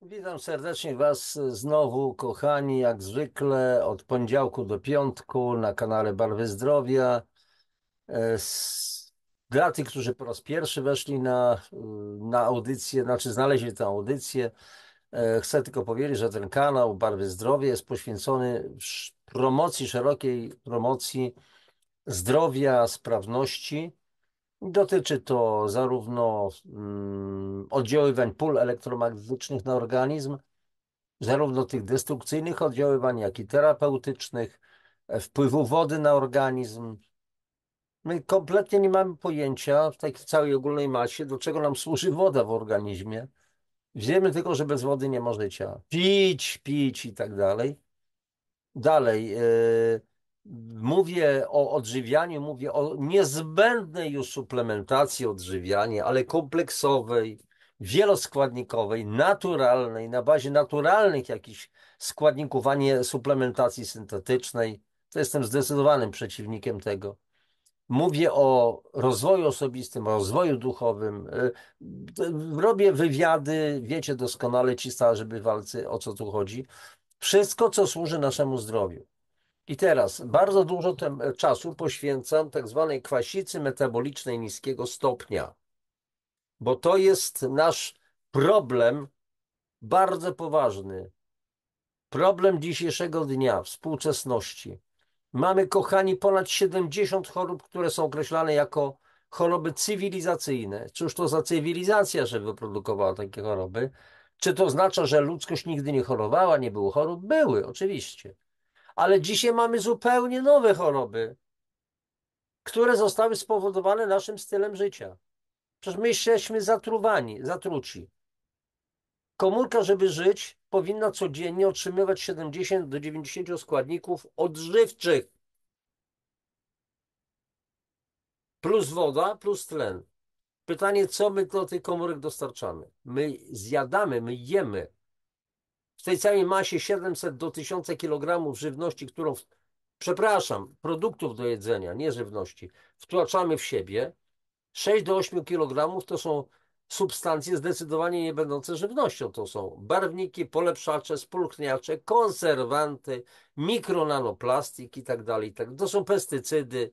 Witam serdecznie Was znowu, kochani, jak zwykle od poniedziałku do piątku na kanale Barwy Zdrowia. Dla tych, którzy po raz pierwszy weszli na audycję, znaczy znaleźli tę audycję, chcę tylko powiedzieć, że ten kanał Barwy Zdrowia jest poświęcony promocji, szerokiej promocji zdrowia, sprawności. Dotyczy to zarówno oddziaływań pól elektromagnetycznych na organizm, zarówno tych destrukcyjnych oddziaływań, jak i terapeutycznych, wpływu wody na organizm. My kompletnie nie mamy pojęcia w tej całej ogólnej masie, do czego nam służy woda w organizmie. Wiemy tylko, że bez wody nie ma życia. Pić, pić i tak dalej. Dalej, mówię o odżywianiu, mówię o niezbędnej już suplementacji odżywiania, ale kompleksowej, wieloskładnikowej, naturalnej, na bazie naturalnych jakichś składników, a nie suplementacji syntetycznej. To jestem zdecydowanym przeciwnikiem tego. Mówię o rozwoju osobistym, o rozwoju duchowym. Robię wywiady, wiecie doskonale, ci starzy bywalcy, o co tu chodzi. Wszystko, co służy naszemu zdrowiu. I teraz bardzo dużo czasu poświęcam tak zwanej kwasicy metabolicznej niskiego stopnia, bo to jest nasz problem bardzo poważny. Problem dzisiejszego dnia, współczesności. Mamy, kochani, ponad 70 chorób, które są określane jako choroby cywilizacyjne. Cóż to za cywilizacja, że wyprodukowała takie choroby? Czy to oznacza, że ludzkość nigdy nie chorowała, nie było chorób? Były, oczywiście. Ale dzisiaj mamy zupełnie nowe choroby, które zostały spowodowane naszym stylem życia. Przecież my jesteśmy zatruci. Komórka, żeby żyć, powinna codziennie otrzymywać 70 do 90 składników odżywczych, plus woda, plus tlen. Pytanie, co my do tych komórek dostarczamy? My zjadamy, my jemy. W tej całej masie 700 do 1000 kg żywności, przepraszam, produktów do jedzenia, nie żywności, wtłaczamy w siebie. 6 do 8 kg to są substancje zdecydowanie nie będące żywnością. To są barwniki, polepszacze, spulchniacze, konserwanty, mikronanoplastik i tak dalej. To są pestycydy,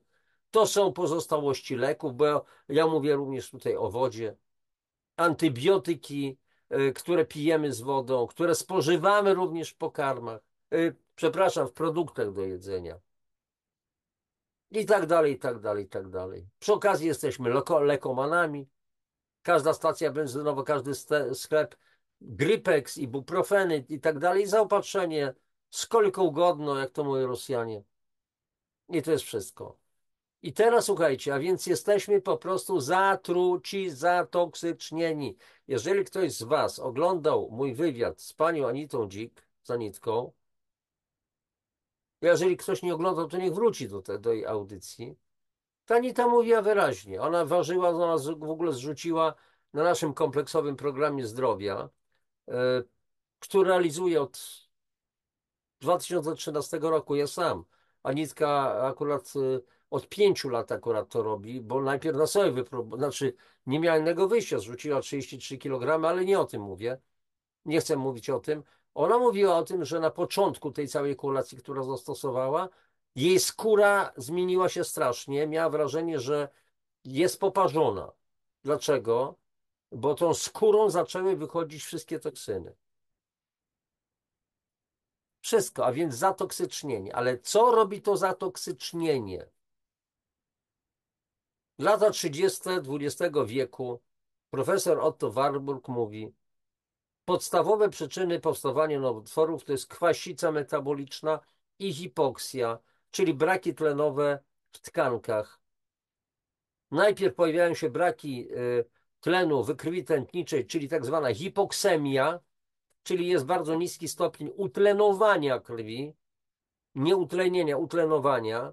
to są pozostałości leków, bo ja mówię również tutaj o wodzie, antybiotyki, które pijemy z wodą, które spożywamy również w pokarmach, przepraszam, w produktach do jedzenia. I tak dalej, i tak dalej, i tak dalej. Przy okazji jesteśmy lekomanami. Każda stacja benzynowa, każdy sklep, Gripex, ibuprofeny i tak dalej, zaopatrzenie skолько godno, jak to mówią Rosjanie. I to jest wszystko. I teraz słuchajcie, a więc jesteśmy po prostu zatruci, zatoksycznieni. Jeżeli ktoś z Was oglądał mój wywiad z panią Anitą Dzik, Zanitką, jeżeli ktoś nie oglądał, to niech wróci do jej audycji. Ta Anita mówiła wyraźnie. Ona ważyła, ona w ogóle zrzuciła na naszym kompleksowym programie zdrowia, e, który realizuję od 2013 roku. Ja sam. Anitka akurat od 5 lat akurat to robi, bo najpierw na sobie znaczy nie miała innego wyjścia, zrzuciła 33 kg, ale nie o tym mówię. Nie chcę mówić o tym. Ona mówiła o tym, że na początku tej całej kulacji, którą zastosowała, jej skóra zmieniła się strasznie. Miała wrażenie, że jest poparzona. Dlaczego? Bo tą skórą zaczęły wychodzić wszystkie toksyny. Wszystko, a więc zatoksycznienie. Ale co robi to zatoksycznienie? Lata 30. XX wieku profesor Otto Warburg mówi, podstawowe przyczyny powstawania nowotworów to jest kwasica metaboliczna i hipoksja, czyli braki tlenowe w tkankach. Najpierw pojawiają się braki tlenu we krwi tętniczej, czyli tak zwana hipoksemia, czyli jest bardzo niski stopień utlenowania krwi, nie utlenienia, utlenowania.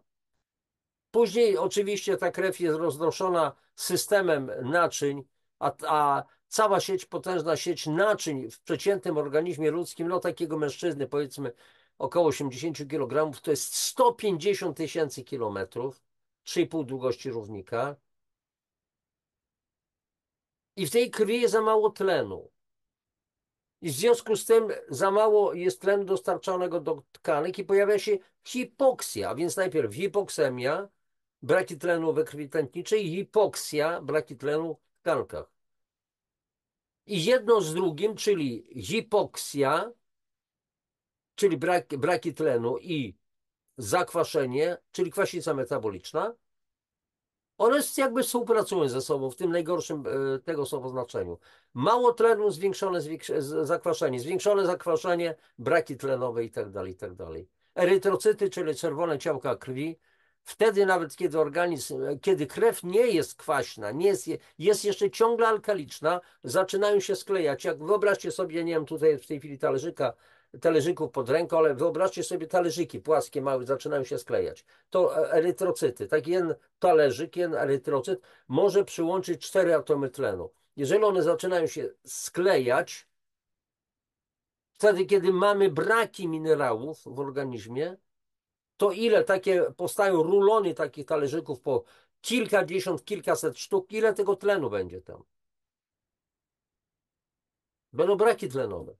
Później oczywiście ta krew jest roznoszona systemem naczyń, a cała potężna sieć naczyń w przeciętnym organizmie ludzkim, no takiego mężczyzny powiedzmy około 80 kg, to jest 150 000 kilometrów, 3,5 długości równika. I w tej krwi jest za mało tlenu. I w związku z tym za mało jest tlenu dostarczonego do tkanek i pojawia się hipoksja, a więc najpierw hipoksemia, braki tlenu we krwi tętniczej i hipoksja, braki tlenu w tkankach. I jedno z drugim, czyli hipoksja, czyli braki tlenu i zakwaszenie, czyli kwasica metaboliczna, one jakby współpracują ze sobą w tym najgorszym tego słowa znaczeniu. Mało tlenu, zakwaszenie, zwiększone zakwaszenie, braki tlenowe i tak dalej, i tak dalej. Erytrocyty, czyli czerwone ciałka krwi, wtedy nawet kiedy organizm, kiedy krew nie jest kwaśna, nie jest, jest jeszcze ciągle alkaliczna, zaczynają się sklejać. Jak wyobraźcie sobie, nie wiem, tutaj w tej chwili talerzyków pod ręką, ale wyobraźcie sobie talerzyki płaskie, małe, zaczynają się sklejać. To erytrocyty, taki jeden talerzyk, jeden erytrocyt może przyłączyć 4 atomy tlenu. Jeżeli one zaczynają się sklejać, wtedy, kiedy mamy braki minerałów w organizmie, to ile takie powstają rulony takich talerzyków po kilkadziesiąt, kilkaset sztuk, ile tego tlenu będzie tam? Będą braki tlenowe.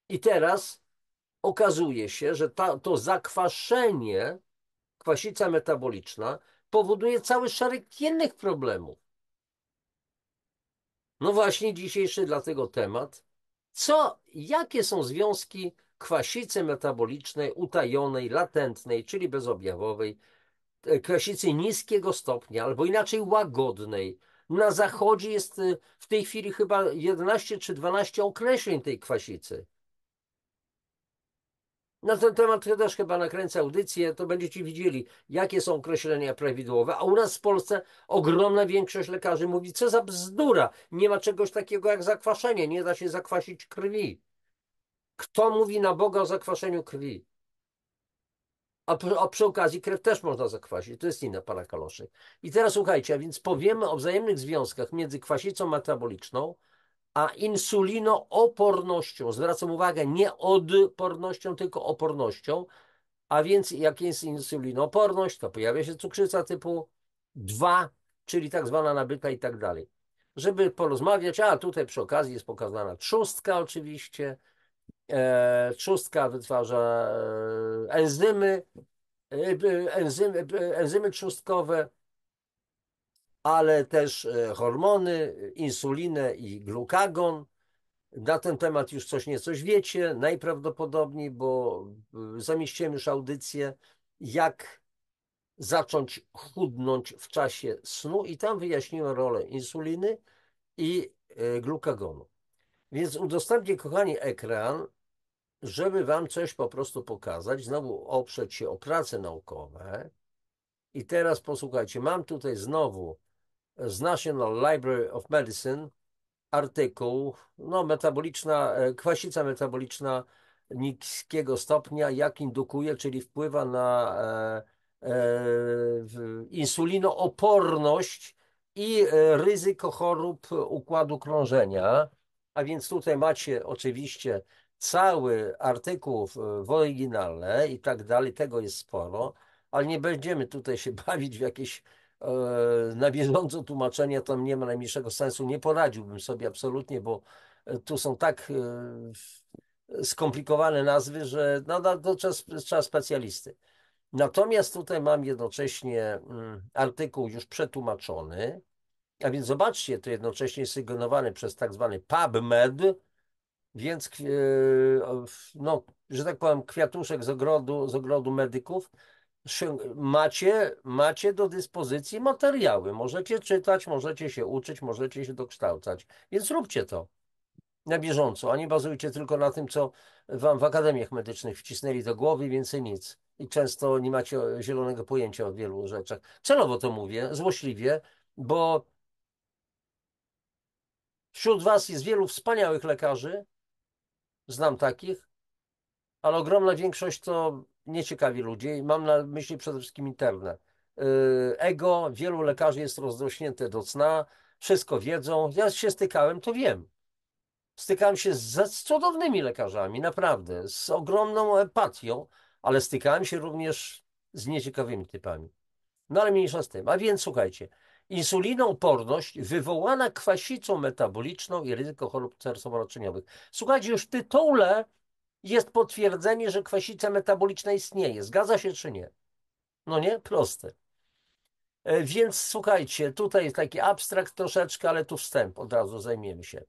I teraz okazuje się, że to zakwaszenie, kwasica metaboliczna, powoduje cały szereg innych problemów. No właśnie dzisiejszy dlatego temat. Jakie są związki kwasicy metabolicznej, utajonej, latentnej, czyli bezobjawowej, kwasicy niskiego stopnia, albo inaczej łagodnej. Na zachodzie jest w tej chwili chyba 11 czy 12 określeń tej kwasicy. Na ten temat też chyba nakręcę audycję, to będziecie widzieli, jakie są określenia prawidłowe. A u nas w Polsce ogromna większość lekarzy mówi, co za bzdura, nie ma czegoś takiego jak zakwaszenie, nie da się zakwasić krwi. Kto mówi na Boga o zakwaszeniu krwi? A przy okazji krew też można zakwasić, to jest inne para kaloszy. I teraz słuchajcie, a więc powiemy o wzajemnych związkach między kwasicą metaboliczną a insulinoopornością. Zwracam uwagę, nie odpornością, tylko opornością. A więc jak jest insulinooporność, to pojawia się cukrzyca typu 2, czyli tak zwana nabyta i tak dalej. Żeby porozmawiać, a tutaj przy okazji jest pokazana trzustka oczywiście. Trzustka wytwarza enzymy trzustkowe, ale też hormony, insulinę i glukagon. Na ten temat już coś niecoś wiecie, najprawdopodobniej, bo zamieściłem już audycję, jak zacząć chudnąć w czasie snu i tam wyjaśniłem rolę insuliny i glukagonu. Więc udostępnię, kochani, ekran, żeby wam coś po prostu pokazać, znowu oprzeć się o prace naukowe. I teraz posłuchajcie, mam tutaj znowu z National Library of Medicine artykuł, no metaboliczna, kwasica metaboliczna niskiego stopnia, jak indukuje, czyli wpływa na insulinooporność i ryzyko chorób układu krążenia. A więc tutaj macie oczywiście cały artykuł w oryginale i tak dalej, tego jest sporo, ale nie będziemy tutaj się bawić w jakieś na bieżąco tłumaczenie, to nie ma najmniejszego sensu. Nie poradziłbym sobie absolutnie, bo tu są tak skomplikowane nazwy, że no, to trzeba specjalisty. Natomiast tutaj mam jednocześnie artykuł już przetłumaczony, a więc zobaczcie, to jednocześnie jest sygnowany przez tak zwany PubMed, więc no, że tak powiem, kwiatuszek z ogrodu medyków. Macie do dyspozycji materiały. Możecie czytać, możecie się uczyć, możecie się dokształcać. Więc róbcie to na bieżąco, a nie bazujcie tylko na tym, co wam w akademiach medycznych wcisnęli do głowy i więcej nic. I często nie macie zielonego pojęcia o wielu rzeczach. Celowo to mówię, złośliwie, bo wśród was jest wielu wspaniałych lekarzy, znam takich, ale ogromna większość to nieciekawi ludzie i mam na myśli przede wszystkim interne. Ego wielu lekarzy jest rozrośnięte do cna, wszystko wiedzą. Ja się stykałem, to wiem. Stykałem się z cudownymi lekarzami, naprawdę, z ogromną empatią, ale stykałem się również z nieciekawymi typami. No ale mniejsza z tym. A więc słuchajcie, Insulinooporność wywołana kwasicą metaboliczną i ryzyko chorób sercowo-naczyniowych. Słuchajcie, już w tytule jest potwierdzenie, że kwasica metaboliczna istnieje. Zgadza się czy nie? No nie? Proste. Więc słuchajcie, tutaj jest taki abstrakt troszeczkę, ale tu wstęp, od razu zajmiemy się.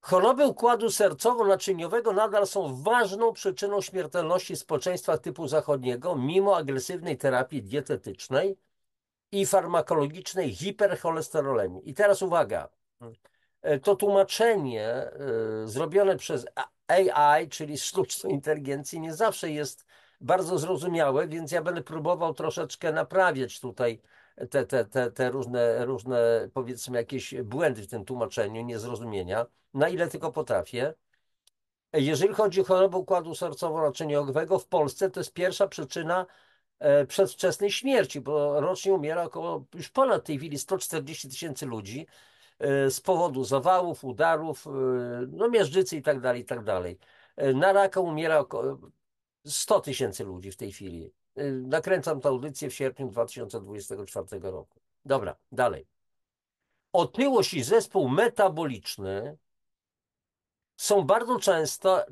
Choroby układu sercowo-naczyniowego nadal są ważną przyczyną śmiertelności społeczeństwa typu zachodniego, mimo agresywnej terapii dietetycznej i farmakologicznej hipercholesterolemii. I teraz uwaga, to tłumaczenie zrobione przez AI, czyli sztuczną inteligencję, nie zawsze jest bardzo zrozumiałe, więc ja będę próbował troszeczkę naprawiać tutaj te różne, powiedzmy, jakieś błędy w tym tłumaczeniu, niezrozumienia, na ile tylko potrafię. Jeżeli chodzi o chorobę układu sercowo-naczyniowego w Polsce, to jest pierwsza przyczyna przedwczesnej śmierci, bo rocznie umiera około, już ponad w tej chwili 140 000 ludzi z powodu zawałów, udarów, no miażdżycy i tak dalej, i tak dalej. Na raka umiera około 100 000 ludzi w tej chwili. Nakręcam tę audycję w sierpniu 2024 roku. Dobra, dalej. Otyłość i zespół metaboliczny są bardzo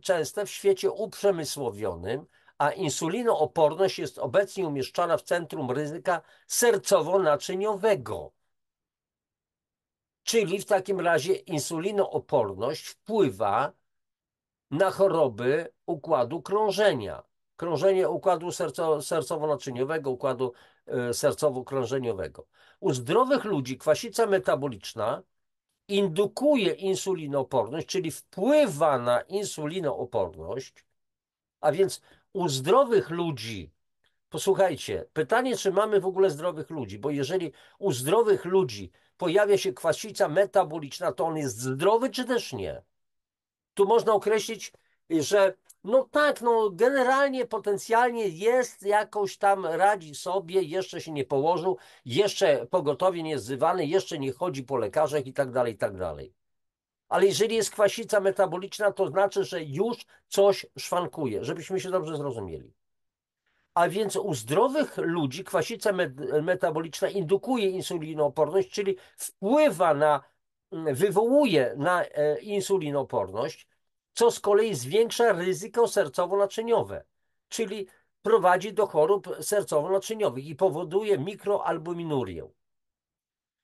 częste w świecie uprzemysłowionym, a insulinooporność jest obecnie umieszczana w centrum ryzyka sercowo-naczyniowego. Czyli w takim razie insulinooporność wpływa na choroby układu krążenia. Krążenie układu sercowo-naczyniowego, układu sercowo-krążeniowego. U zdrowych ludzi kwasica metaboliczna indukuje insulinooporność, czyli wpływa na insulinooporność, a więc u zdrowych ludzi, posłuchajcie, pytanie, czy mamy w ogóle zdrowych ludzi, bo jeżeli u zdrowych ludzi pojawia się kwasica metaboliczna, to on jest zdrowy, czy też nie? Tu można określić, że no tak, no generalnie, potencjalnie jest jakoś tam, radzi sobie, jeszcze się nie położył, jeszcze pogotowie nie jest wzywany, jeszcze nie chodzi po lekarzach i tak dalej, i tak dalej. Ale jeżeli jest kwasica metaboliczna, to znaczy, że już coś szwankuje, żebyśmy się dobrze zrozumieli. A więc u zdrowych ludzi kwasica metaboliczna indukuje insulinooporność, czyli wpływa na, wywołuje na insulinooporność, co z kolei zwiększa ryzyko sercowo-naczyniowe, czyli prowadzi do chorób sercowo-naczyniowych i powoduje mikroalbuminurię.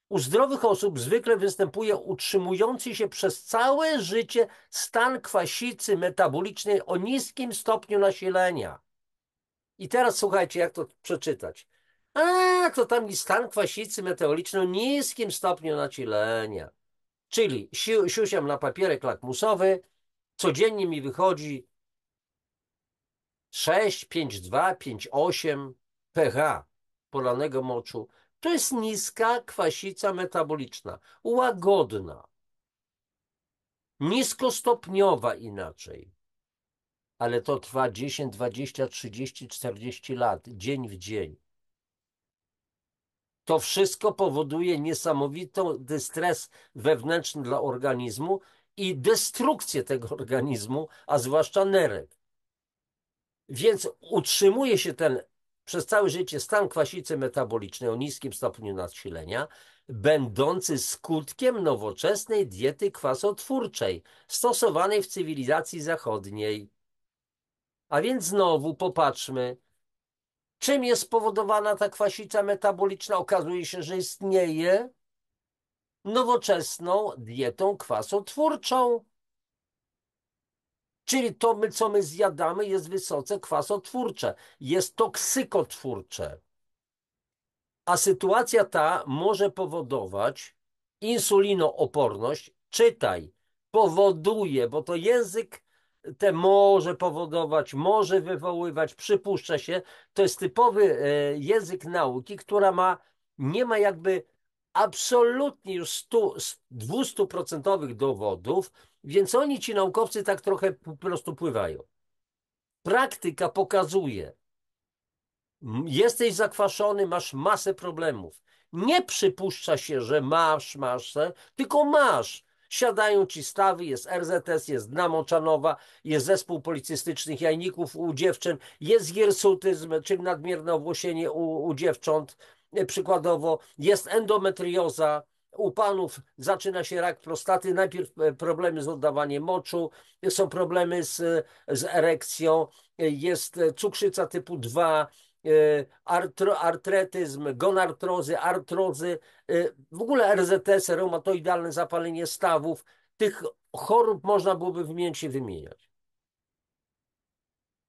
U zdrowych osób zwykle występuje utrzymujący się przez całe życie stan kwasicy metabolicznej o niskim stopniu nasilenia. I teraz słuchajcie, jak to przeczytać. A, to tam jest stan kwasicy metabolicznej o niskim stopniu nasilenia. Czyli siusiam na papierek lakmusowy, codziennie mi wychodzi 6, 5,2, 5,8 pH polanego moczu. To jest niska kwasica metaboliczna, łagodna, niskostopniowa inaczej. Ale to trwa 10, 20, 30, 40 lat, dzień w dzień. To wszystko powoduje niesamowity stres wewnętrzny dla organizmu i destrukcję tego organizmu, a zwłaszcza nerek. Więc utrzymuje się ten przez całe życie stan kwasicy metabolicznej o niskim stopniu nasilenia, będący skutkiem nowoczesnej diety kwasotwórczej stosowanej w cywilizacji zachodniej. A więc znowu popatrzmy, czym jest spowodowana ta kwasica metaboliczna? Okazuje się, że istnieje nowoczesną dietą kwasotwórczą. Czyli to, co my zjadamy, jest wysoce kwasotwórcze, jest toksykotwórcze. A sytuacja ta może powodować insulinooporność, czytaj, powoduje, bo to język te może powodować, może wywoływać, przypuszcza się, to jest typowy język nauki, która nie ma jakby absolutnie już 200% dowodów, więc oni, ci naukowcy, tak trochę po prostu pływają. Praktyka pokazuje, jesteś zakwaszony, masz masę problemów. Nie przypuszcza się, że masz masę, tylko masz. Siadają ci stawy, jest RZS, jest dna moczanowa, jest zespół policystycznych jajników u dziewczyn, jest hirsutyzm, czyli nadmierne owłosienie u dziewcząt, przykładowo, jest endometrioza, u panów zaczyna się rak prostaty, najpierw problemy z oddawaniem moczu, są problemy z erekcją, jest cukrzyca typu 2, artretyzm, gonartrozy, artrozy, w ogóle RZS, reumatoidalne zapalenie stawów. Tych chorób można byłoby wymieniać i wymieniać.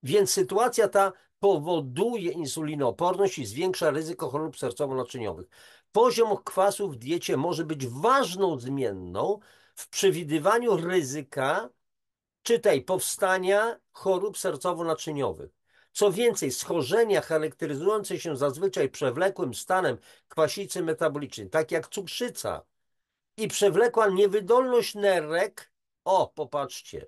Więc sytuacja ta powoduje insulinooporność i zwiększa ryzyko chorób sercowo-naczyniowych. Poziom kwasu w diecie może być ważną zmienną w przewidywaniu ryzyka, czytaj, powstania chorób sercowo-naczyniowych. Co więcej, schorzenia charakteryzujące się zazwyczaj przewlekłym stanem kwasicy metabolicznej, tak jak cukrzyca i przewlekła niewydolność nerek, o, popatrzcie,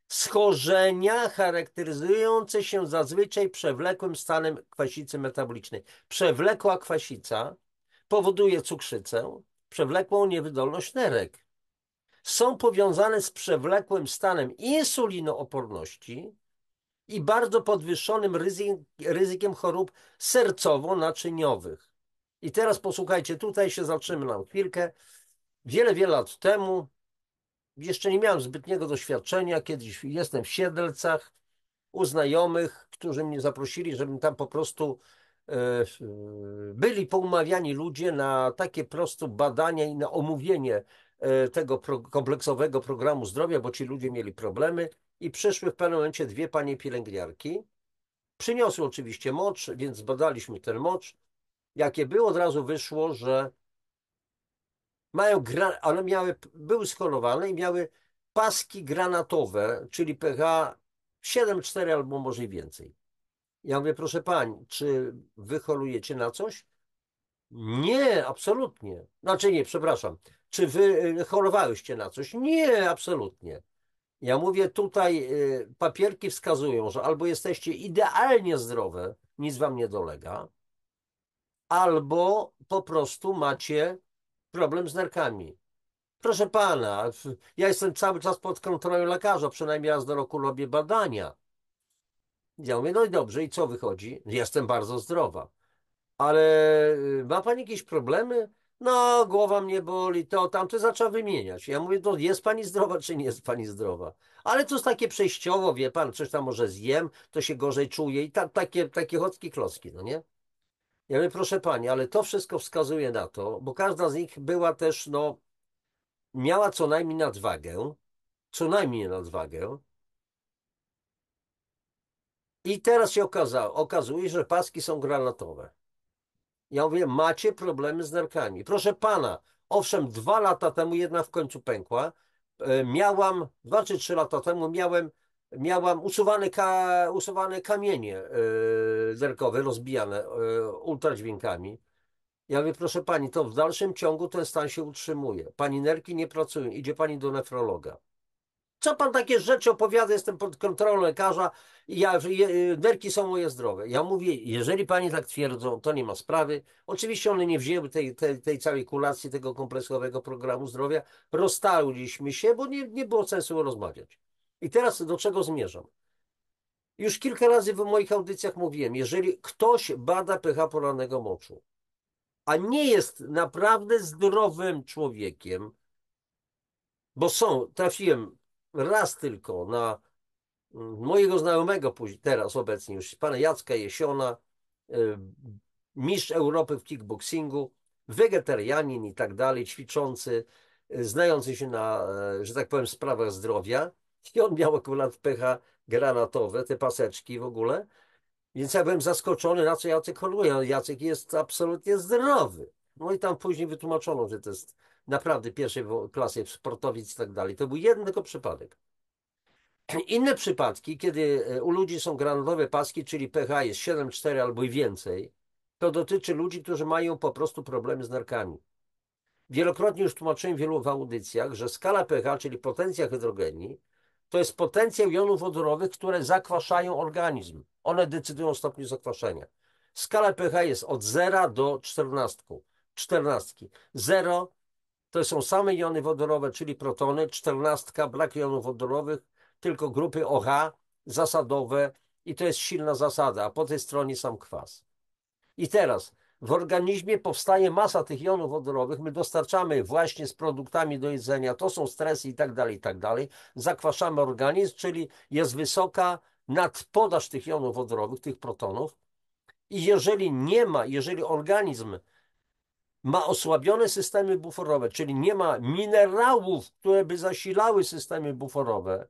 schorzenia charakteryzujące się zazwyczaj przewlekłym stanem kwasicy metabolicznej. Przewlekła kwasica powoduje cukrzycę, przewlekłą niewydolność nerek. Są powiązane z przewlekłym stanem insulinooporności i bardzo podwyższonym ryzykiem chorób sercowo-naczyniowych. I teraz posłuchajcie, tutaj się zatrzymam na chwilkę. Wiele lat temu, jeszcze nie miałem zbytniego doświadczenia, kiedyś jestem w Siedlcach u znajomych, którzy mnie zaprosili, żebym tam po prostu byli poumawiani ludzie na takie proste badania i na omówienie tego kompleksowego programu zdrowia, bo ci ludzie mieli problemy i przyszły w pewnym momencie dwie panie pielęgniarki. Przyniosły oczywiście mocz, więc badaliśmy ten mocz. Jakie było, od razu wyszło, że mają, one były schorowane i miały paski granatowe, czyli pH 7,4 albo może i więcej. Ja mówię, proszę pani, czy wy chorujecie na coś? Nie, absolutnie. Znaczy nie, przepraszam. Czy wy chorowałyście na coś? Nie, absolutnie. Ja mówię, tutaj papierki wskazują, że albo jesteście idealnie zdrowe, nic wam nie dolega, albo po prostu macie problem z nerkami. Proszę pana, ja jestem cały czas pod kontrolą lekarza, przynajmniej raz do roku robię badania. Ja mówię, no i dobrze, i co wychodzi? Jestem bardzo zdrowa. Ale ma pani jakieś problemy? No, głowa mnie boli, to tamto zaczęła wymieniać. Ja mówię, no jest pani zdrowa, czy nie jest pani zdrowa? Ale to jest takie przejściowo, wie pan, coś tam może zjem, to się gorzej czuje i takie chocki klocki, no nie? Ja mówię, proszę pani, ale to wszystko wskazuje na to, bo każda z nich była też, no, miała co najmniej nadwagę. I teraz się okazuje, że paski są granatowe. Ja mówię, macie problemy z nerkami. Proszę pana, owszem, 2 lata temu jedna w końcu pękła. Miałam, 2 czy 3 lata temu miałam usuwane kamienie nerkowe, rozbijane ultradźwiękami. Ja mówię, proszę pani, to w dalszym ciągu ten stan się utrzymuje. Pani nerki nie pracują, idzie pani do nefrologa. Co pan takie rzeczy opowiada? Jestem pod kontrolą lekarza i nerki są moje zdrowe. Ja mówię, jeżeli pani tak twierdzą, to nie ma sprawy. Oczywiście one nie wzięły tej całej kulacji tego kompleksowego programu zdrowia. Rozstaliśmy się, bo nie było sensu rozmawiać. I teraz do czego zmierzam? Już kilka razy w moich audycjach mówiłem, jeżeli ktoś bada pH porannego moczu, a nie jest naprawdę zdrowym człowiekiem, bo trafiłem raz tylko na mojego znajomego później, teraz obecnie już, pana Jacka Jesiona, mistrz Europy w kickboxingu, wegetarianin i tak dalej, ćwiczący, znający się na, że tak powiem, sprawach zdrowia. I on miał akurat pH granatowe, te paseczki w ogóle. Więc ja byłem zaskoczony, na co Jacek choruje. Jacek jest absolutnie zdrowy. No i tam później wytłumaczono, że to jest naprawdę pierwszej klasy sportowiec i tak dalej. To był jeden tylko przypadek. Inne przypadki, kiedy u ludzi są granatowe paski, czyli pH jest 7,4 albo i więcej, to dotyczy ludzi, którzy mają po prostu problemy z nerkami. Wielokrotnie już tłumaczyłem w wielu audycjach, że skala pH, czyli potencja hydrogenii, to jest potencjał jonów wodorowych, które zakwaszają organizm. One decydują o stopniu zakwaszenia. Skala pH jest od 0 do 14. 0 to są same jony wodorowe, czyli protony, 14 brak jonów wodorowych, tylko grupy OH zasadowe i to jest silna zasada, a po tej stronie sam kwas. I teraz w organizmie powstaje masa tych jonów wodorowych, my dostarczamy właśnie z produktami do jedzenia, to są stresy i tak dalej, zakwaszamy organizm, czyli jest wysoka nadpodaż tych jonów wodorowych, tych protonów i jeżeli nie ma, jeżeli organizm ma osłabione systemy buforowe, czyli nie ma minerałów, które by zasilały systemy buforowe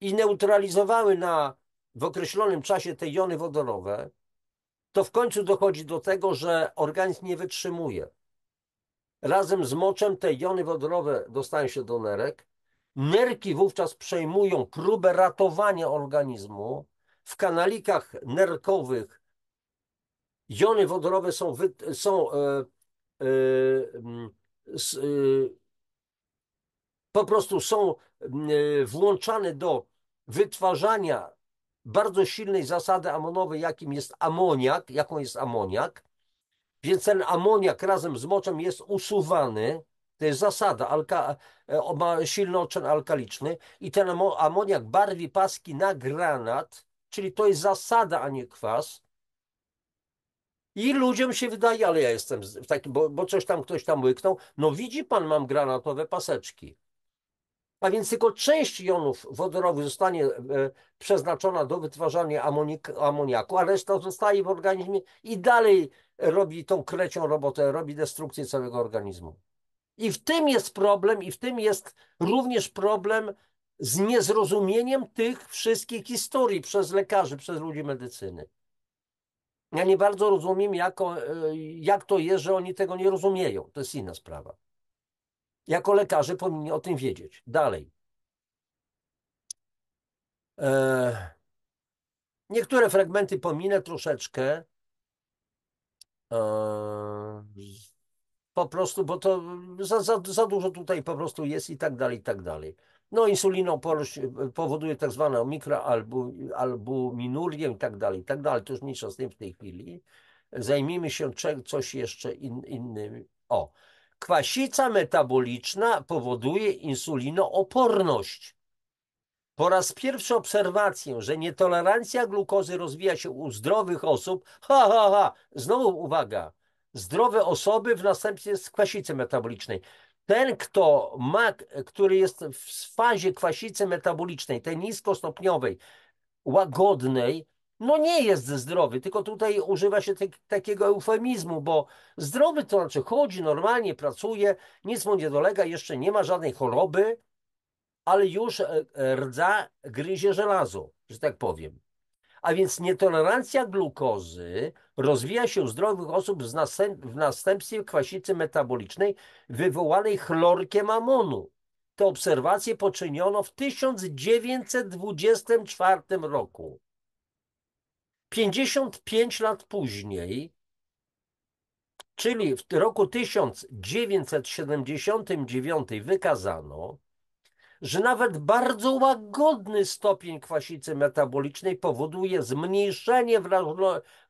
i neutralizowały w określonym czasie te jony wodorowe, to w końcu dochodzi do tego, że organizm nie wytrzymuje. Razem z moczem te jony wodorowe dostają się do nerek. Nerki wówczas przejmują próbę ratowania organizmu. W kanalikach nerkowych jony wodorowe e, mm, s- po prostu są włączane do wytwarzania bardzo silnej zasady amonowej, jaką jest amoniak. Więc ten amoniak razem z moczem jest usuwany. To jest zasada. Ma silny odczyn alkaliczny i ten amoniak barwi paski na granat, czyli to jest zasada, a nie kwas. I ludziom się wydaje, ale ja jestem w takim, bo coś tam ktoś tam łyknął. No widzi pan, mam granatowe paseczki. A więc tylko część jonów wodorowych zostanie przeznaczona do wytwarzania amoniaku, a reszta zostaje w organizmie i dalej robi tą krecią robotę, robi destrukcję całego organizmu. I w tym jest problem, i w tym jest również problem z niezrozumieniem tych wszystkich historii przez lekarzy, przez ludzi medycyny. Ja nie bardzo rozumiem, jak to jest, że oni tego nie rozumieją. To jest inna sprawa. Jako lekarze powinni o tym wiedzieć. Dalej. E, Niektóre fragmenty pominę troszeczkę. e, Po prostu, bo to za dużo tutaj po prostu jest i tak dalej, i tak dalej. No, insulinooporność powoduje tak zwaną mikroalbuminurię i tak dalej, i tak dalej. To już mniejsza z tym w tej chwili. Zajmijmy się coś jeszcze innym. O, kwasica metaboliczna powoduje insulinooporność. Po raz pierwszy obserwację, że nietolerancja glukozy rozwija się u zdrowych osób, znowu uwaga, zdrowe osoby w następstwie kwasicy metabolicznej. Ten, który jest w fazie kwasicy metabolicznej, tej niskostopniowej, łagodnej, no nie jest zdrowy, tylko tutaj używa się takiego eufemizmu, bo zdrowy to znaczy chodzi, normalnie pracuje, nic mu nie dolega, jeszcze nie ma żadnej choroby, ale już rdza gryzie żelazo, że tak powiem. A więc nietolerancja glukozy rozwija się u zdrowych osób w następstwie kwasicy metabolicznej wywołanej chlorkiem amonu. Te obserwacje poczyniono w 1924 roku. 55 lat później, czyli w roku 1979 wykazano, że nawet bardzo łagodny stopień kwasicy metabolicznej powoduje zmniejszenie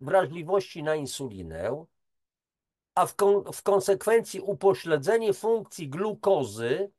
wrażliwości na insulinę, a w konsekwencji upośledzenie funkcji glukozy,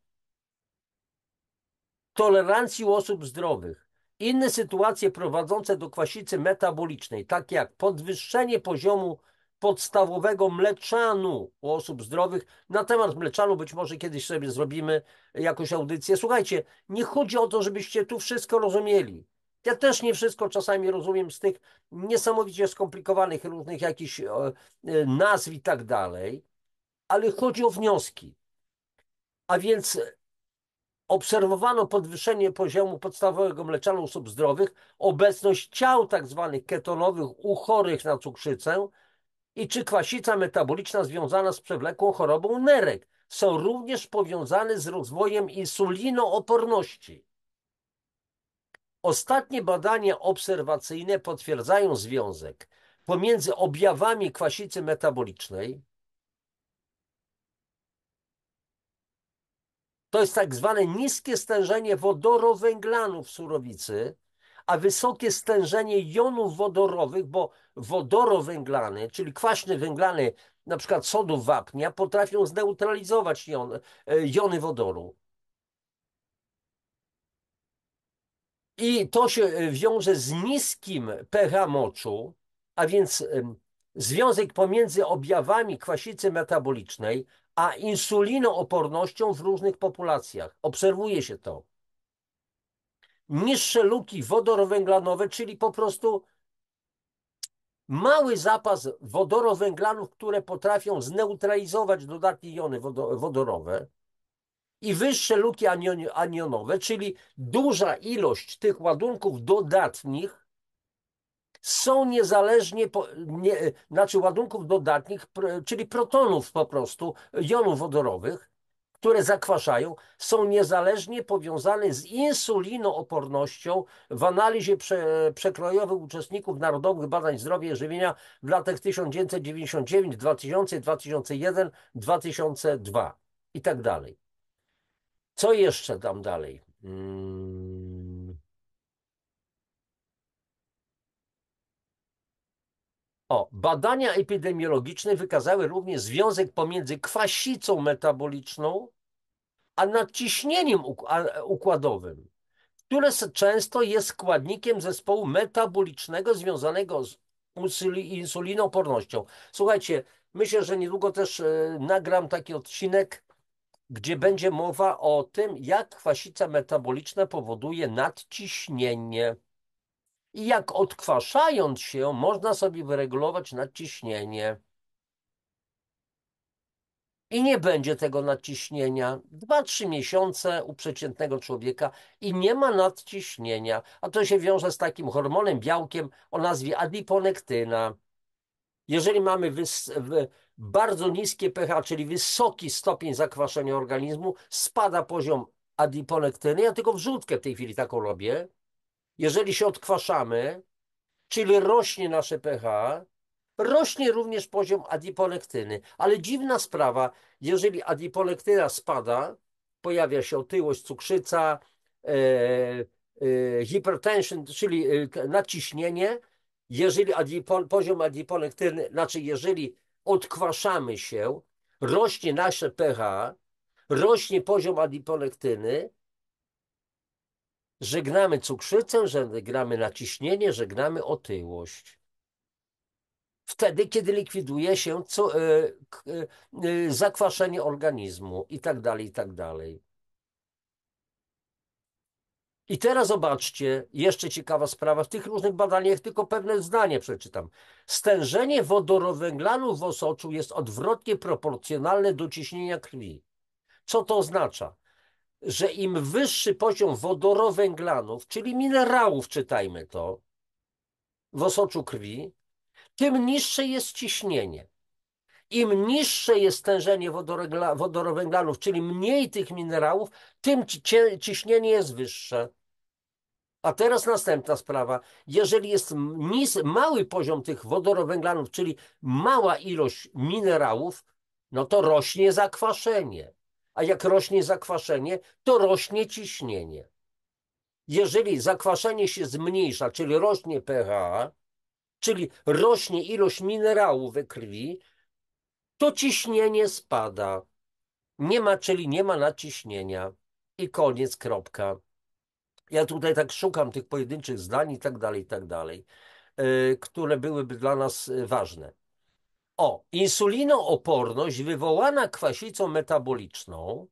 tolerancji u osób zdrowych. Inne sytuacje prowadzące do kwasicy metabolicznej, takie jak podwyższenie poziomu podstawowego mleczanu u osób zdrowych. Na temat mleczanu być może kiedyś sobie zrobimy jakąś audycję. Słuchajcie, nie chodzi o to, żebyście tu wszystko rozumieli. Ja też nie wszystko czasami rozumiem z tych niesamowicie skomplikowanych różnych jakichś nazw i tak dalej, ale chodzi o wnioski. A więc obserwowano podwyższenie poziomu podstawowego mleczanu osób zdrowych, obecność ciał tak zwanych ketonowych u chorych na cukrzycę i czy kwasica metaboliczna związana z przewlekłą chorobą nerek są również powiązane z rozwojem insulinooporności. Ostatnie badania obserwacyjne potwierdzają związek pomiędzy objawami kwasicy metabolicznej. To jest tak zwane niskie stężenie wodorowęglanów w surowicy, a wysokie stężenie jonów wodorowych, bo wodorowęglany, czyli kwaśne węglany, na przykład sodów wapnia, potrafią zneutralizować jony wodoru. I to się wiąże z niskim pH moczu, a więc związek pomiędzy objawami kwasicy metabolicznej a insulinoopornością w różnych populacjach. Obserwuje się to. Niższe luki wodorowęglanowe, czyli po prostu mały zapas wodorowęglanów, które potrafią zneutralizować dodatnie jony wodorowe, i wyższe luki anionowe, czyli duża ilość tych ładunków dodatnich są niezależnie, znaczy ładunków dodatnich, czyli protonów po prostu, jonów wodorowych, które zakwaszają, są niezależnie powiązane z insulinoopornością w analizie przekrojowych uczestników Narodowych Badań Zdrowia i Żywienia w latach 1999, 2000, 2001, 2002 i tak dalej. Co jeszcze tam dalej? Badania epidemiologiczne wykazały również związek pomiędzy kwasicą metaboliczną a nadciśnieniem układowym, które często jest składnikiem zespołu metabolicznego związanego z insulinopornością. Słuchajcie, myślę, że niedługo też nagram taki odcinek, gdzie będzie mowa o tym, jak kwasica metaboliczna powoduje nadciśnienie i jak odkwaszając się można sobie wyregulować nadciśnienie. I nie będzie tego nadciśnienia. 2-3 miesiące u przeciętnego człowieka i nie ma nadciśnienia. A to się wiąże z takim hormonem, białkiem o nazwie adiponektyna. Jeżeli mamy bardzo niskie pH, czyli wysoki stopień zakwaszenia organizmu, spada poziom adiponektyny. Ja tylko wrzutkę w tej chwili taką robię. Jeżeli się odkwaszamy, czyli rośnie nasze pH, rośnie również poziom adiponektyny. Ale dziwna sprawa, jeżeli adiponektyna spada, pojawia się otyłość, cukrzyca, hypertension, czyli nadciśnienie. Jeżeli poziom adiponektyny, znaczy jeżeli odkwaszamy się, rośnie nasze pH, rośnie poziom adiponektyny, żegnamy cukrzycę, żegnamy nadciśnienie, żegnamy otyłość. Wtedy, kiedy likwiduje się zakwaszenie organizmu i tak dalej, i tak dalej. I teraz zobaczcie, jeszcze ciekawa sprawa, w tych różnych badaniach tylko pewne zdanie przeczytam. Stężenie wodorowęglanów w osoczu jest odwrotnie proporcjonalne do ciśnienia krwi. Co to oznacza? Że im wyższy poziom wodorowęglanów, czyli minerałów, czytajmy to, w osoczu krwi, tym niższe jest ciśnienie. Im niższe jest stężenie wodorowęglanów, czyli mniej tych minerałów, tym ciśnienie jest wyższe. A teraz następna sprawa. Jeżeli jest mały poziom tych wodorowęglanów, czyli mała ilość minerałów, no to rośnie zakwaszenie. A jak rośnie zakwaszenie, to rośnie ciśnienie. Jeżeli zakwaszenie się zmniejsza, czyli rośnie pH, czyli rośnie ilość minerałów we krwi, to ciśnienie spada. Nie ma, czyli nie ma nadciśnienia. I koniec, kropka. Ja tutaj tak szukam tych pojedynczych zdań i tak dalej, które byłyby dla nas ważne. Insulinooporność wywołana kwasicą metaboliczną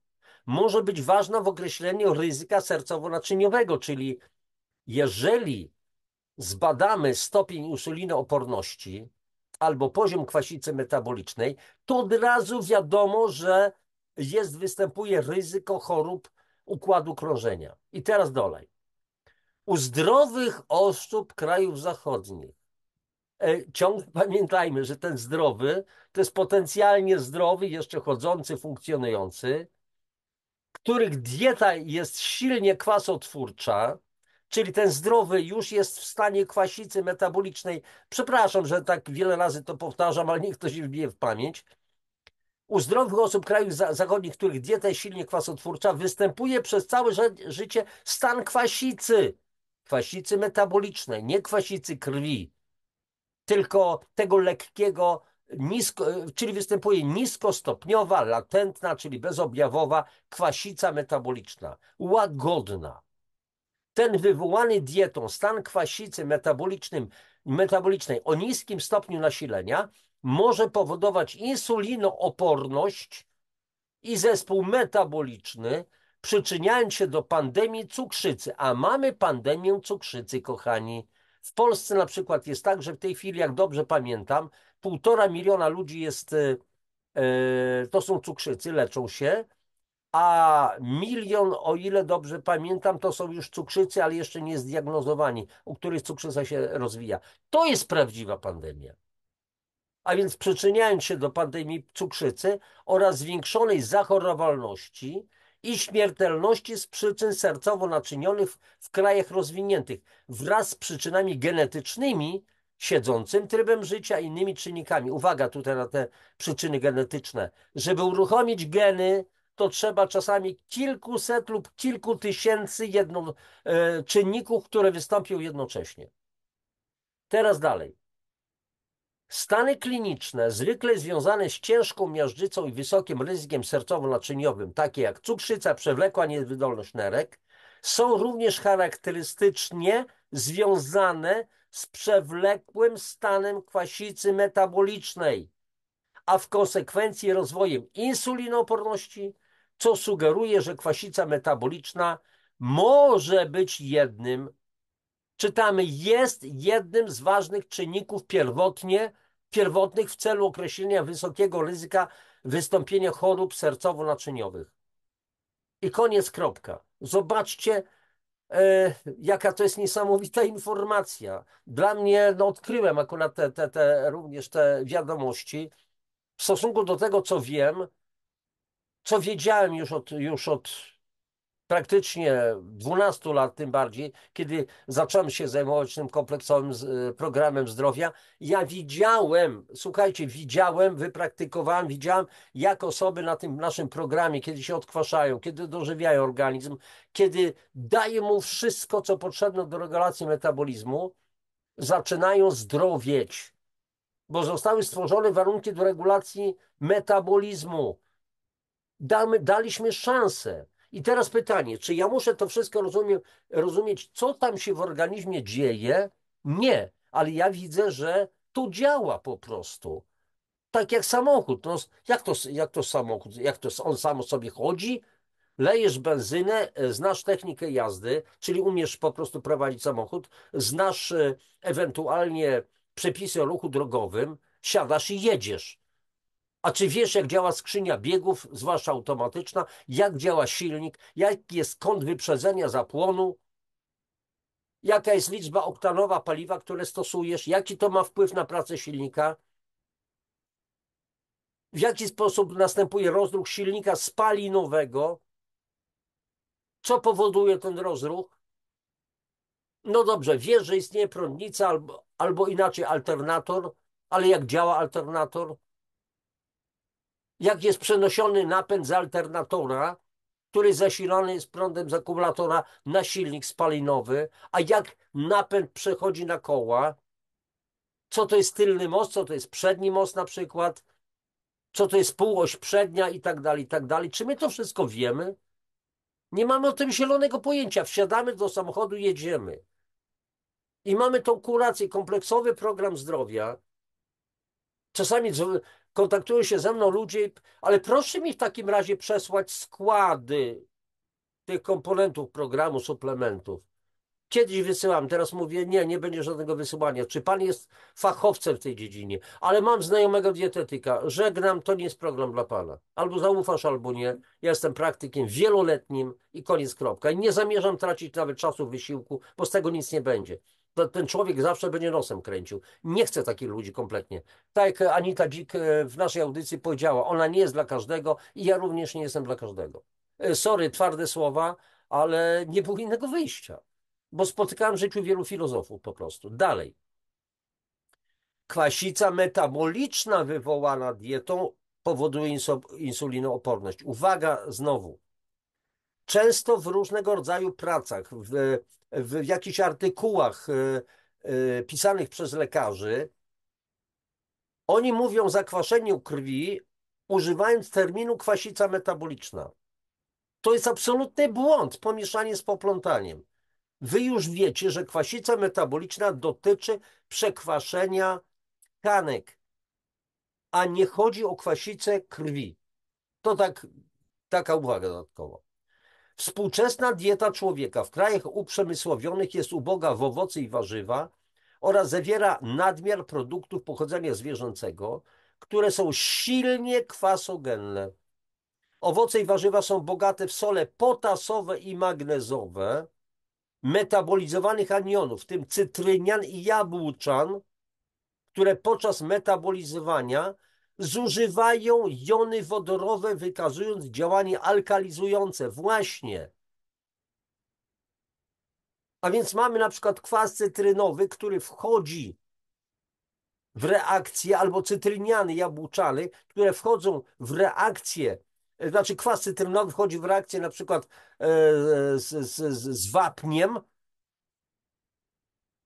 może być ważna w określeniu ryzyka sercowo-naczyniowego, czyli jeżeli zbadamy stopień insulinooporności albo poziom kwasicy metabolicznej, to od razu wiadomo, że występuje ryzyko chorób układu krążenia. I teraz dalej. U zdrowych osób krajów zachodnich ciągle pamiętajmy, że ten zdrowy to jest potencjalnie zdrowy, jeszcze chodzący, funkcjonujący, których dieta jest silnie kwasotwórcza, czyli ten zdrowy już jest w stanie kwasicy metabolicznej. Przepraszam, że tak wiele razy to powtarzam, ale niech to się wbije w pamięć. U zdrowych osób krajów zachodnich, których dieta jest silnie kwasotwórcza, występuje przez całe życie stan kwasicy metabolicznej, nie kwasicy krwi, tylko tego lekkiego, czyli występuje niskostopniowa, latentna, czyli bezobjawowa kwasica metaboliczna, łagodna. Ten wywołany dietą stan kwasicy metabolicznym metabolicznej o niskim stopniu nasilenia może powodować insulinooporność i zespół metaboliczny, przyczyniając się do pandemii cukrzycy. A mamy pandemię cukrzycy, kochani. W Polsce na przykład jest tak, że w tej chwili, jak dobrze pamiętam, 1,5 miliona ludzi jest, to są cukrzycy, leczą się, a 1 milion, o ile dobrze pamiętam, to są już cukrzycy, ale jeszcze nie zdiagnozowani, u których cukrzyca się rozwija. To jest prawdziwa pandemia. A więc przyczyniając się do pandemii cukrzycy oraz zwiększonej zachorowalności i śmiertelności z przyczyn sercowo-naczyniowych w krajach rozwiniętych wraz z przyczynami genetycznymi, siedzącym trybem życia, innymi czynnikami. Uwaga tutaj na te przyczyny genetyczne. Żeby uruchomić geny, to trzeba czasami kilkuset lub kilku tysięcy czynników, które wystąpią jednocześnie. Teraz dalej. Stany kliniczne, zwykle związane z ciężką miażdżycą i wysokim ryzykiem sercowo-naczyniowym, takie jak cukrzyca, przewlekła niewydolność nerek, są również charakterystycznie związane z przewlekłym stanem kwasicy metabolicznej, a w konsekwencji rozwojem insulinooporności, co sugeruje, że kwasica metaboliczna może być czytamy, jest jednym z ważnych czynników pierwotnych w celu określenia wysokiego ryzyka wystąpienia chorób sercowo-naczyniowych. I koniec, kropka. Zobaczcie, jaka to jest niesamowita informacja. Dla mnie, no, odkryłem akurat również te wiadomości w stosunku do tego, co wiem, co wiedziałem już od praktycznie 12 lat, tym bardziej, kiedy zacząłem się zajmować tym kompleksowym programem zdrowia. Ja widziałem, słuchajcie, wypraktykowałem, widziałem, jak osoby na tym naszym programie, kiedy się odkwaszają, kiedy dożywiają organizm, kiedy daje mu wszystko, co potrzebne do regulacji metabolizmu, zaczynają zdrowieć, bo zostały stworzone warunki do regulacji metabolizmu. Daliśmy szansę. I teraz pytanie, czy ja muszę to wszystko rozumieć, co tam się w organizmie dzieje? Nie, ale ja widzę, że to działa po prostu. Tak jak samochód. No, jak to samochód? On sam sobie chodzi? Lejesz benzynę, znasz technikę jazdy, czyli umiesz po prostu prowadzić samochód, znasz ewentualnie przepisy o ruchu drogowym, siadasz i jedziesz. A czy wiesz, jak działa skrzynia biegów, zwłaszcza automatyczna, jak działa silnik, jaki jest kąt wyprzedzenia zapłonu, jaka jest liczba oktanowa paliwa, które stosujesz, jaki to ma wpływ na pracę silnika, w jaki sposób następuje rozruch silnika spalinowego, co powoduje ten rozruch. No dobrze, wiesz, że istnieje prądnica albo inaczej alternator, ale jak działa alternator? Jak jest przenoszony napęd z alternatora, który zasilany jest prądem z akumulatora na silnik spalinowy, a jak napęd przechodzi na koła, co to jest tylny most, co to jest przedni most na przykład, co to jest półoś przednia i tak dalej, i tak dalej. Czy my to wszystko wiemy? Nie mamy o tym zielonego pojęcia. Wsiadamy do samochodu, jedziemy. I mamy tą kurację, kompleksowy program zdrowia. Czasami kontaktują się ze mną ludzie, ale proszę mi w takim razie przesłać składy tych komponentów programu, suplementów. Kiedyś wysyłam, teraz mówię, nie będzie żadnego wysyłania. Czy pan jest fachowcem w tej dziedzinie? Ale mam znajomego dietetyka. Żegnam, to nie jest program dla pana. Albo zaufasz, albo nie. Ja jestem praktykiem wieloletnim i koniec, kropka. I nie zamierzam tracić nawet czasu, wysiłku, bo z tego nic nie będzie. Ten człowiek zawsze będzie nosem kręcił. Nie chcę takich ludzi kompletnie. Tak jak Anita Dzik w naszej audycji powiedziała, ona nie jest dla każdego i ja również nie jestem dla każdego. Sorry, twarde słowa, ale nie było innego wyjścia. Bo spotykałem w życiu wielu filozofów po prostu. Dalej. Kwasica metaboliczna wywołana dietą powoduje insulinooporność. Uwaga, znowu. Często w różnego rodzaju pracach, w jakichś artykułach pisanych przez lekarzy, oni mówią o zakwaszeniu krwi, używając terminu kwasica metaboliczna. To jest absolutny błąd, pomieszanie z poplątaniem. Wy już wiecie, że kwasica metaboliczna dotyczy przekwaszenia tkanek, a nie chodzi o kwasicę krwi. To taka uwaga dodatkowa. Współczesna dieta człowieka w krajach uprzemysłowionych jest uboga w owoce i warzywa oraz zawiera nadmiar produktów pochodzenia zwierzęcego, które są silnie kwasogenne. Owoce i warzywa są bogate w sole potasowe i magnezowe, metabolizowanych anionów, w tym cytrynian i jabłczan, które podczas metabolizowania zużywają jony wodorowe, wykazując działanie alkalizujące. Właśnie. A więc mamy na przykład kwas cytrynowy, który wchodzi w reakcję, albo cytryniany, jabłczany, które wchodzą w reakcję, znaczy kwas cytrynowy wchodzi w reakcję na przykład z wapniem,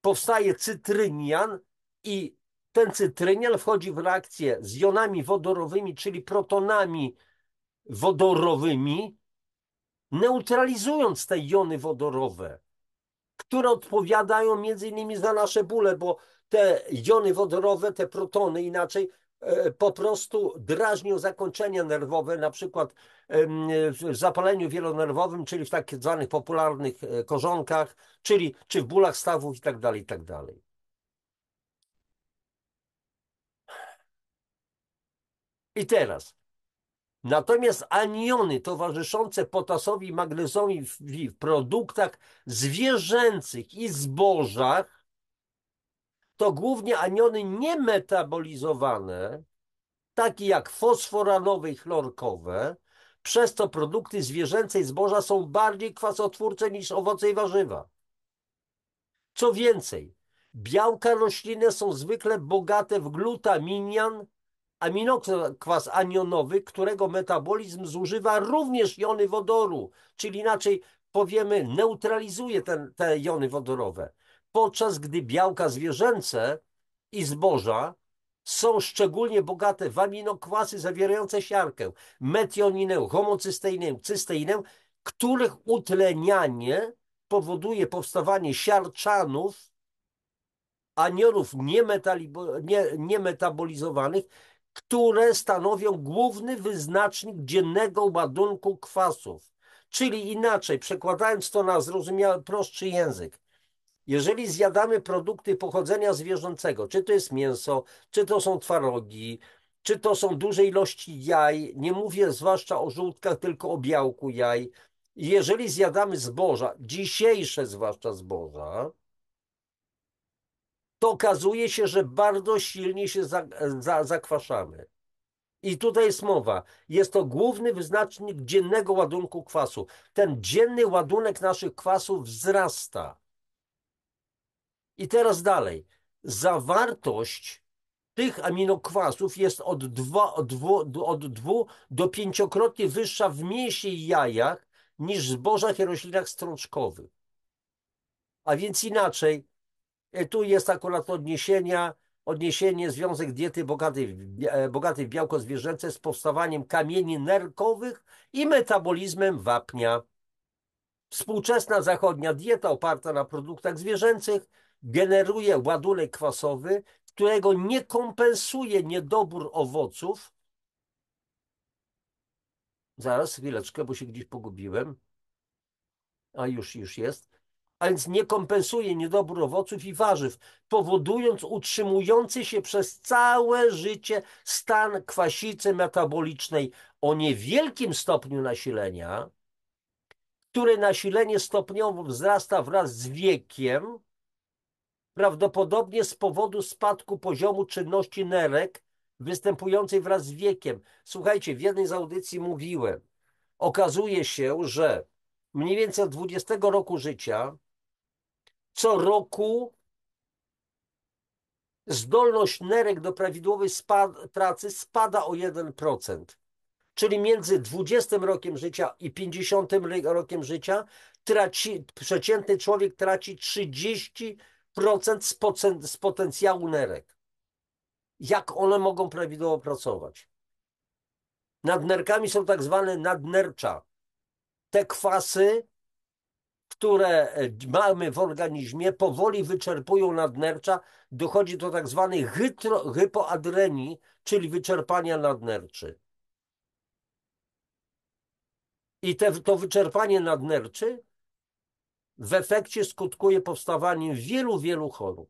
powstaje cytrynian i ten cytrynian wchodzi w reakcję z jonami wodorowymi, czyli protonami wodorowymi, neutralizując te jony wodorowe, które odpowiadają między innymi za nasze bóle, bo te jony wodorowe, te protony inaczej po prostu drażnią zakończenia nerwowe, na przykład w zapaleniu wielonerwowym, czyli w tak zwanych popularnych korzonkach, czyli czy w bólach stawów i tak dalej, i tak dalej. I teraz, natomiast aniony towarzyszące potasowi i magnezowi w produktach zwierzęcych i zbożach to głównie aniony niemetabolizowane, takie jak fosforanowe i chlorkowe, przez co produkty zwierzęce i zboża są bardziej kwasotwórcze niż owoce i warzywa. Co więcej, białka roślinne są zwykle bogate w glutaminian, aminokwas anionowy, którego metabolizm zużywa również jony wodoru, czyli inaczej powiemy, neutralizuje te jony wodorowe. Podczas gdy białka zwierzęce i zboża są szczególnie bogate w aminokwasy zawierające siarkę, metioninę, homocysteinę, cysteinę, których utlenianie powoduje powstawanie siarczanów, anionów niemetabolizowanych, które stanowią główny wyznacznik dziennego ładunku kwasów. Czyli inaczej, przekładając to na zrozumiały, prostszy język, jeżeli zjadamy produkty pochodzenia zwierzęcego, czy to jest mięso, czy to są twarogi, czy to są duże ilości jaj, nie mówię zwłaszcza o żółtkach, tylko o białku jaj, jeżeli zjadamy zboża, dzisiejsze zwłaszcza zboża, to okazuje się, że bardzo silnie się zakwaszamy. I tutaj jest mowa, jest to główny wyznacznik dziennego ładunku kwasu. Ten dzienny ładunek naszych kwasów wzrasta. I teraz dalej. Zawartość tych aminokwasów jest od 2 do 5-krotnie wyższa w mięsie i jajach niż w zbożach i roślinach strączkowych. A więc inaczej, tu jest akurat odniesienie, związek diety bogatej w białko zwierzęce z powstawaniem kamieni nerkowych i metabolizmem wapnia. Współczesna zachodnia dieta oparta na produktach zwierzęcych generuje ładunek kwasowy, którego nie kompensuje niedobór owoców. Zaraz, chwileczkę, bo się gdzieś pogubiłem. A już jest. A więc nie kompensuje niedobór owoców i warzyw, powodując utrzymujący się przez całe życie stan kwasicy metabolicznej o niewielkim stopniu nasilenia, które nasilenie stopniowo wzrasta wraz z wiekiem, prawdopodobnie z powodu spadku poziomu czynności nerek występującej wraz z wiekiem. Słuchajcie, w jednej z audycji mówiłem, okazuje się, że mniej więcej od 20 roku życia co roku zdolność nerek do prawidłowej pracy spada o 1%. Czyli między 20 rokiem życia i 50 rokiem życia przeciętny człowiek traci 30% z potencjału nerek. Jak one mogą prawidłowo pracować? Nad nerkami są tak zwane nadnercza. Te kwasy które mamy w organizmie, powoli wyczerpują nadnercza, dochodzi do tak zwanej hypoadrenii, czyli wyczerpania nadnerczy. I to wyczerpanie nadnerczy w efekcie skutkuje powstawaniem wielu, wielu chorób.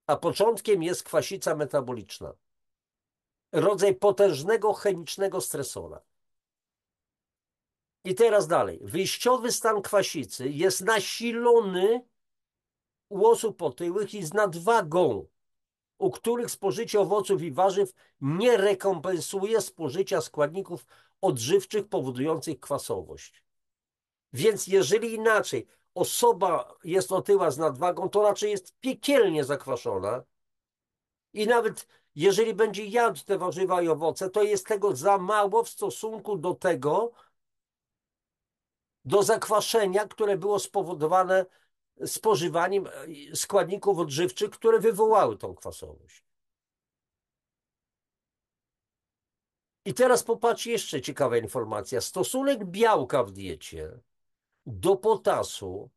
A początkiem jest kwasica metaboliczna. Rodzaj potężnego chemicznego stresora. I teraz dalej. Wyjściowy stan kwasicy jest nasilony u osób otyłych i z nadwagą, u których spożycie owoców i warzyw nie rekompensuje spożycia składników odżywczych powodujących kwasowość. Więc jeżeli inaczej osoba jest otyła z nadwagą, to raczej jest piekielnie zakwaszona i nawet jeżeli będzie jadł te warzywa i owoce, to jest tego za mało w stosunku do tego, do zakwaszenia, które było spowodowane spożywaniem składników odżywczych, które wywołały tą kwasowość. I teraz popatrz, jeszcze ciekawa informacja. Stosunek białka w diecie do potasu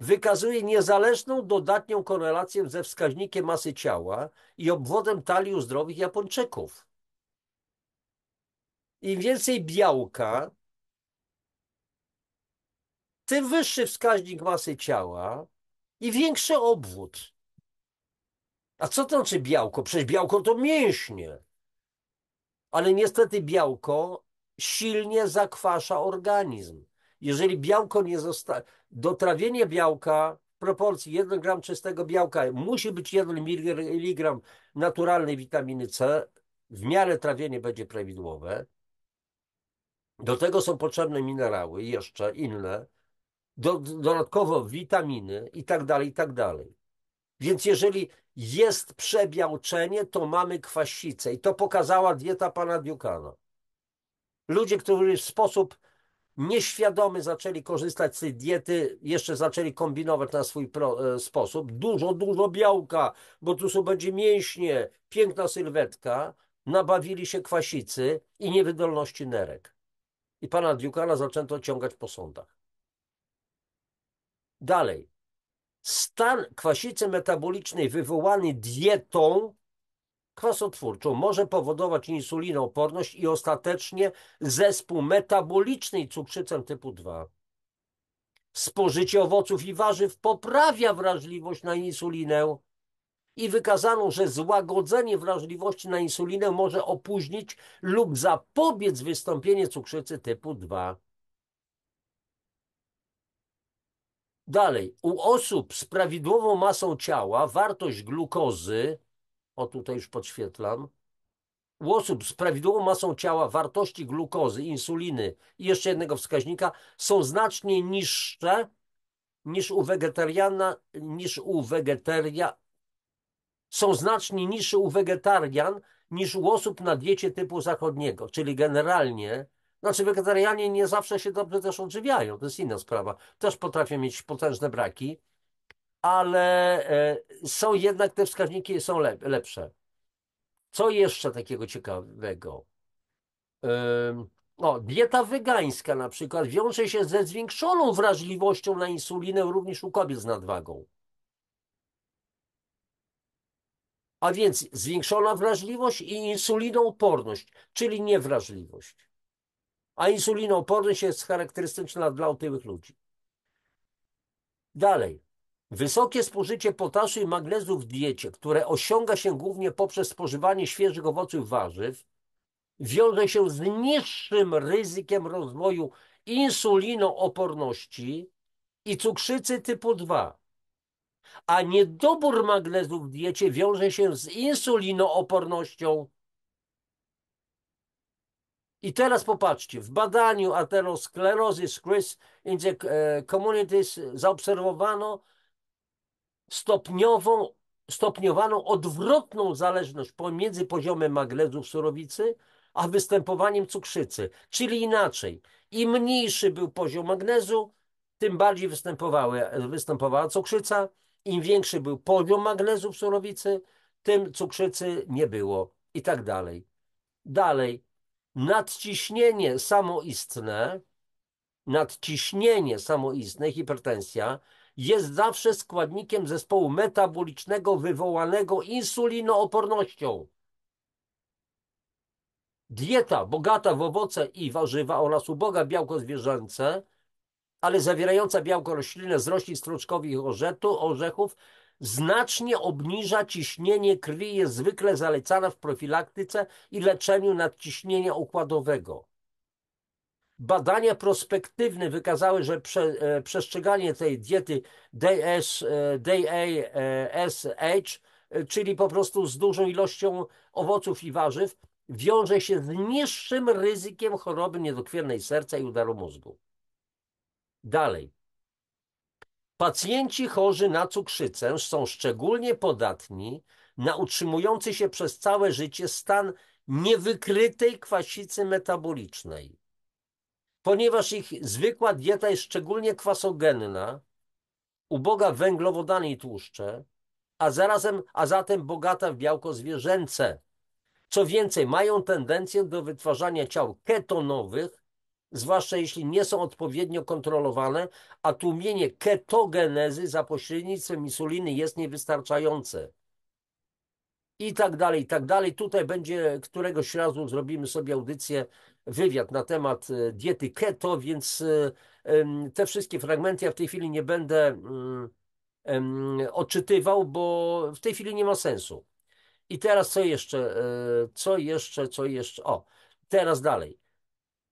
wykazuje niezależną dodatnią korelację ze wskaźnikiem masy ciała i obwodem talii u zdrowych Japończyków. Im więcej białka, tym wyższy wskaźnik masy ciała i większy obwód. A co to znaczy białko? Przecież białko to mięśnie. Ale niestety białko silnie zakwasza organizm. Jeżeli białko nie zostaje, dotrawienie białka w proporcji 1 gram czystego białka musi być 1 mg naturalnej witaminy C, w miarę trawienie będzie prawidłowe. Do tego są potrzebne minerały, jeszcze inne, dodatkowo witaminy i tak dalej, i tak dalej. Więc jeżeli jest przebiałczenie, to mamy kwasicę i to pokazała dieta pana Ducana. Ludzie, którzy w sposób nieświadomy zaczęli korzystać z tej diety, jeszcze zaczęli kombinować na swój sposób. Dużo, dużo białka, bo tu będzie mięśnie, piękna sylwetka, nabawili się kwasicy i niewydolności nerek. I pana Ducana zaczęto ciągać po sądach. Dalej. Stan kwasicy metabolicznej wywołany dietą kwasotwórczą może powodować insulinooporność i ostatecznie zespół metabolicznej cukrzycę typu 2. Spożycie owoców i warzyw poprawia wrażliwość na insulinę i wykazano, że złagodzenie wrażliwości na insulinę może opóźnić lub zapobiec wystąpieniu cukrzycy typu 2. Dalej, u osób z prawidłową masą ciała wartość glukozy, o tutaj już podświetlam, u osób z prawidłową masą ciała wartości glukozy, insuliny i jeszcze jednego wskaźnika są znacznie niższe są znacznie niższe u wegetarian niż u osób na diecie typu zachodniego, czyli generalnie, znaczy wegetarianie nie zawsze się dobrze też odżywiają, to jest inna sprawa, też potrafią mieć potężne braki, ale są jednak te wskaźniki są lepsze. Co jeszcze takiego ciekawego? Dieta wegańska na przykład wiąże się ze zwiększoną wrażliwością na insulinę również u kobiet z nadwagą. A więc zwiększona wrażliwość i insulinooporność, czyli niewrażliwość. A insulinooporność jest charakterystyczna dla otyłych ludzi. Dalej. Wysokie spożycie potaszu i magnezu w diecie, które osiąga się głównie poprzez spożywanie świeżych owoców i warzyw, wiąże się z niższym ryzykiem rozwoju insulinooporności i cukrzycy typu 2. A niedobór magnezu w diecie wiąże się z insulinoopornością. I teraz popatrzcie, w badaniu Atherosclerosis Risk in the Communities zaobserwowano stopniowaną odwrotną zależność pomiędzy poziomem magnezu w surowicy a występowaniem cukrzycy. Czyli inaczej, im mniejszy był poziom magnezu, tym bardziej występowała cukrzyca. Im większy był poziom magnezu w surowicy, tym cukrzycy nie było i tak dalej. Dalej, nadciśnienie samoistne Nadciśnienie samoistne, hipertensja, jest zawsze składnikiem zespołu metabolicznego wywołanego insulinoopornością. Dieta bogata w owoce i warzywa oraz uboga w białko zwierzęce, ale zawierająca białko roślinne z roślin struczkowych i orzechów, znacznie obniża ciśnienie krwi, jest zwykle zalecana w profilaktyce i leczeniu nadciśnienia układowego. Badania prospektywne wykazały, że przestrzeganie tej diety DASH, czyli po prostu z dużą ilością owoców i warzyw, wiąże się z niższym ryzykiem choroby niedokrwiennej serca i udaru mózgu. Dalej. Pacjenci chorzy na cukrzycę są szczególnie podatni na utrzymujący się przez całe życie stan niewykrytej kwasicy metabolicznej. Ponieważ ich zwykła dieta jest szczególnie kwasogenna, uboga w węglowodany i tłuszcze, a zatem bogata w białko zwierzęce. Co więcej, mają tendencję do wytwarzania ciał ketonowych, zwłaszcza jeśli nie są odpowiednio kontrolowane, a tłumienie ketogenezy za pośrednictwem insuliny jest niewystarczające. I tak dalej, i tak dalej. Tutaj będzie któregoś razu zrobimy sobie audycję, wywiad na temat diety keto, więc te wszystkie fragmenty ja w tej chwili nie będę odczytywał, bo w tej chwili nie ma sensu. I teraz co jeszcze? Co jeszcze? O, teraz dalej.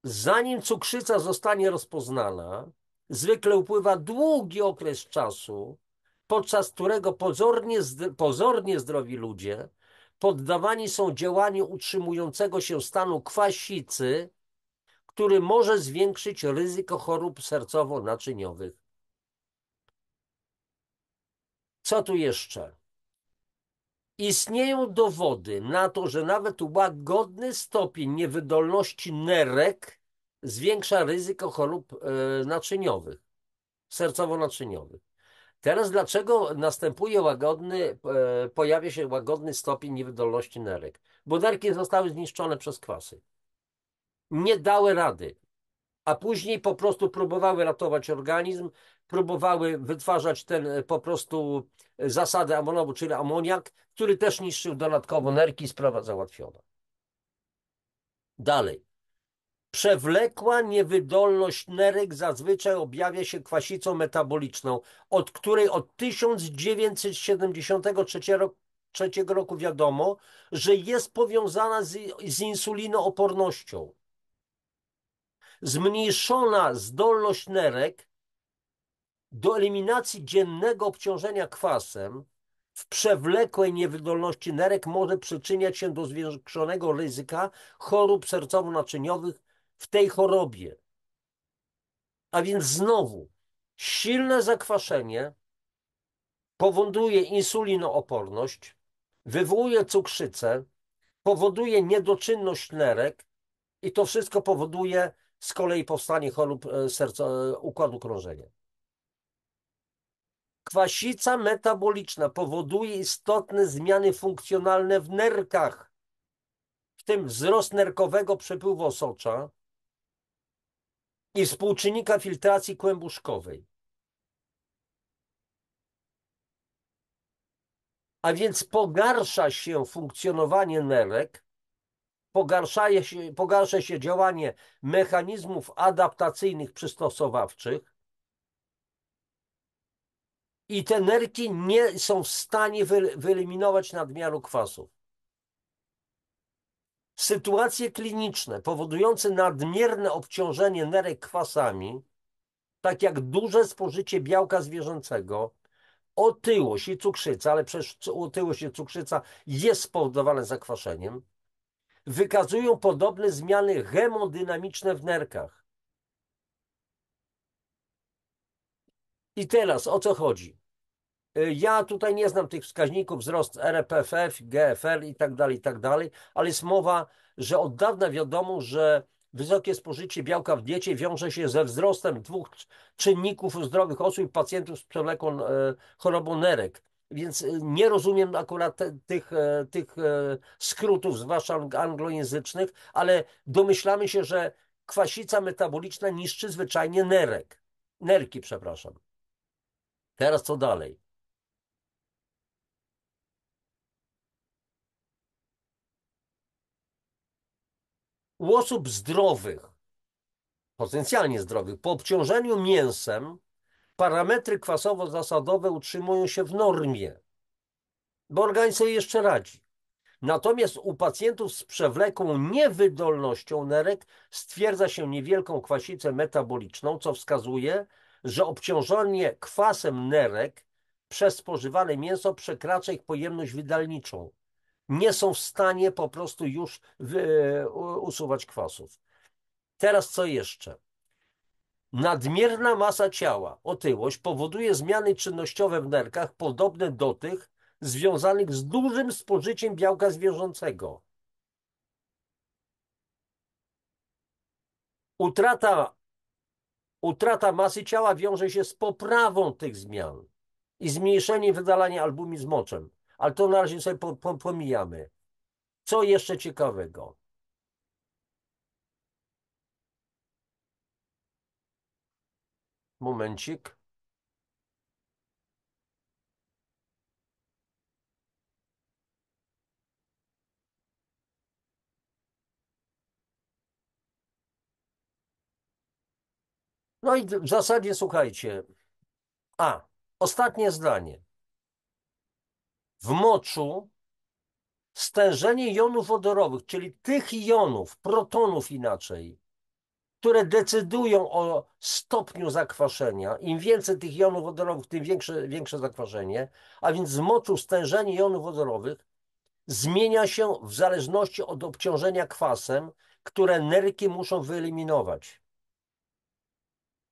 Zanim cukrzyca zostanie rozpoznana, zwykle upływa długi okres czasu, podczas którego pozornie zdrowi ludzie poddawani są działaniu utrzymującego się stanu kwasicy, który może zwiększyć ryzyko chorób sercowo-naczyniowych. Co tu jeszcze? Istnieją dowody na to, że nawet łagodny stopień niewydolności nerek zwiększa ryzyko chorób naczyniowych, sercowo-naczyniowych. Teraz dlaczego pojawia się łagodny stopień niewydolności nerek? Bo nerki zostały zniszczone przez kwasy. Nie dały rady, a później po prostu próbowały ratować organizm, próbowały wytwarzać ten po prostu zasadę amonowu, czyli amoniak, który też niszczył dodatkowo nerki, sprawa załatwiona. Dalej. Przewlekła niewydolność nerek zazwyczaj objawia się kwasicą metaboliczną, od której od 1973 roku wiadomo, że jest powiązana z insulinoopornością. Zmniejszona zdolność nerek do eliminacji dziennego obciążenia kwasem w przewlekłej niewydolności nerek może przyczyniać się do zwiększonego ryzyka chorób sercowo-naczyniowych w tej chorobie. A więc znowu, silne zakwaszenie powoduje insulinooporność, wywołuje cukrzycę, powoduje niedoczynność nerek i to wszystko powoduje z kolei powstanie chorób układu krążenia. Kwasica metaboliczna powoduje istotne zmiany funkcjonalne w nerkach, w tym wzrost nerkowego przepływu osocza i współczynnika filtracji kłębuszkowej. A więc pogarsza się funkcjonowanie nerek, pogarsza się działanie mechanizmów adaptacyjnych przystosowawczych i te nerki nie są w stanie wyeliminować nadmiaru kwasów. Sytuacje kliniczne powodujące nadmierne obciążenie nerek kwasami, tak jak duże spożycie białka zwierzęcego, otyłość i cukrzyca, ale przecież otyłość i cukrzyca jest spowodowane zakwaszeniem, wykazują podobne zmiany hemodynamiczne w nerkach. I teraz o co chodzi? Ja tutaj nie znam tych wskaźników, wzrost RPFF, GFR i tak dalej, ale jest mowa, że od dawna wiadomo, że wysokie spożycie białka w diecie wiąże się ze wzrostem dwóch czynników u zdrowych osób i pacjentów z przewlekłą chorobą nerek. Więc nie rozumiem akurat tych skrótów, zwłaszcza anglojęzycznych, ale domyślamy się, że kwasica metaboliczna niszczy zwyczajnie nerki, przepraszam. Teraz co dalej? U osób zdrowych, potencjalnie zdrowych, po obciążeniu mięsem parametry kwasowo-zasadowe utrzymują się w normie, bo organizm sobie jeszcze radzi. Natomiast u pacjentów z przewlekłą niewydolnością nerek stwierdza się niewielką kwasicę metaboliczną, co wskazuje, że obciążenie kwasem nerek przez spożywane mięso przekracza ich pojemność wydalniczą. Nie są w stanie po prostu już usuwać kwasów. Teraz co jeszcze? Nadmierna masa ciała, otyłość, powoduje zmiany czynnościowe w nerkach podobne do tych związanych z dużym spożyciem białka zwierzęcego. Utrata, utrata masy ciała wiąże się z poprawą tych zmian i zmniejszeniem wydalania albumin z moczem. Ale to na razie sobie pomijamy. Co jeszcze ciekawego? Momencik. No i w zasadzie słuchajcie. Ostatnie zdanie. W moczu stężenie jonów wodorowych, czyli tych jonów, protonów inaczej, które decydują o stopniu zakwaszenia. Im więcej tych jonów wodorowych, tym większe zakwaszenie, a więc w moczu stężenie jonów wodorowych zmienia się w zależności od obciążenia kwasem, które nerki muszą wyeliminować.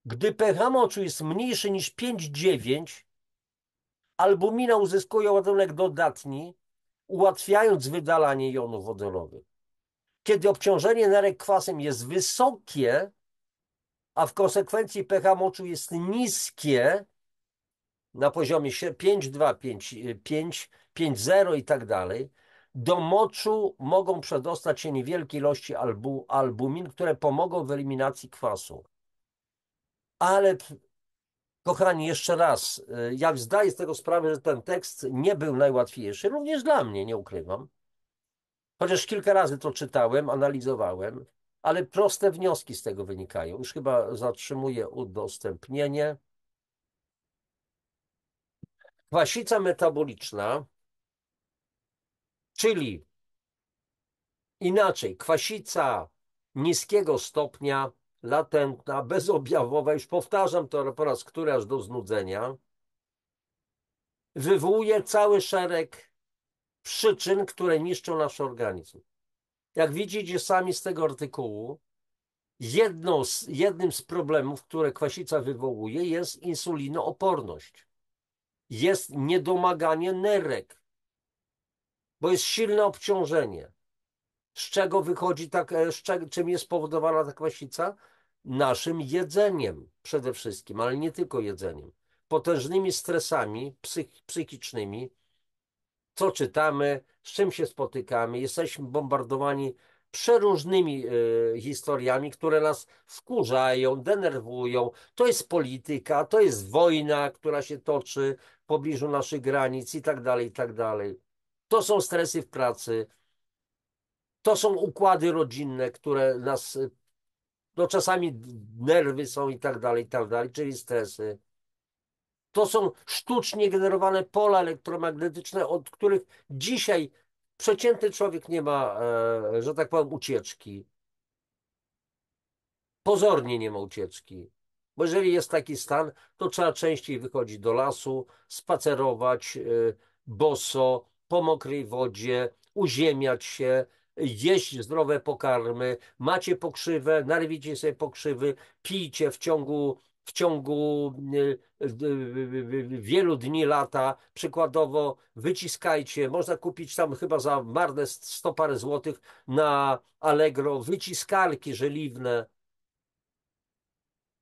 Gdy pH moczu jest mniejszy niż 5,9, albumina uzyskuje ładunek dodatni, ułatwiając wydalanie jonów wodorowych. Kiedy obciążenie nerek kwasem jest wysokie, a w konsekwencji pH moczu jest niskie, na poziomie 5,2, 5, 5,0 i tak dalej, do moczu mogą przedostać się niewielkie ilości albumin, które pomogą w eliminacji kwasu. Ale kochani, jeszcze raz, ja zdaję z tego sprawę, że ten tekst nie był najłatwiejszy, również dla mnie, nie ukrywam. Chociaż kilka razy to czytałem, analizowałem, ale proste wnioski z tego wynikają. Już chyba zatrzymuję udostępnienie. Kwasica metaboliczna, czyli inaczej, kwasica niskiego stopnia, latentna, bezobjawowa, już powtarzam to po raz który aż do znudzenia, wywołuje cały szereg przyczyn, które niszczą nasz organizm. Jak widzicie sami z tego artykułu, jednym z problemów, które kwasica wywołuje, jest insulinooporność. Jest niedomaganie nerek, bo jest silne obciążenie. Z czego wychodzi czym jest spowodowana ta kwasica? Naszym jedzeniem przede wszystkim, ale nie tylko jedzeniem. Potężnymi stresami psychicznymi, co czytamy, z czym się spotykamy. Jesteśmy bombardowani przeróżnymi historiami, które nas wkurzają, denerwują. To jest polityka, to jest wojna, która się toczy w pobliżu naszych granic i tak dalej, i tak dalej. To są stresy w pracy, to są układy rodzinne, które nas, no czasami nerwy są i tak dalej, czyli stresy. To są sztucznie generowane pola elektromagnetyczne, od których dzisiaj przeciętny człowiek nie ma, że tak powiem, ucieczki. Pozornie nie ma ucieczki. Bo jeżeli jest taki stan, to trzeba częściej wychodzić do lasu, spacerować boso, po mokrej wodzie, uziemiać się, jeść zdrowe pokarmy, macie pokrzywę, narwijcie sobie pokrzywy, pijcie w ciągu wielu dni lata, przykładowo wyciskajcie, można kupić tam chyba za marne 100 parę złotych na Allegro wyciskarki żeliwne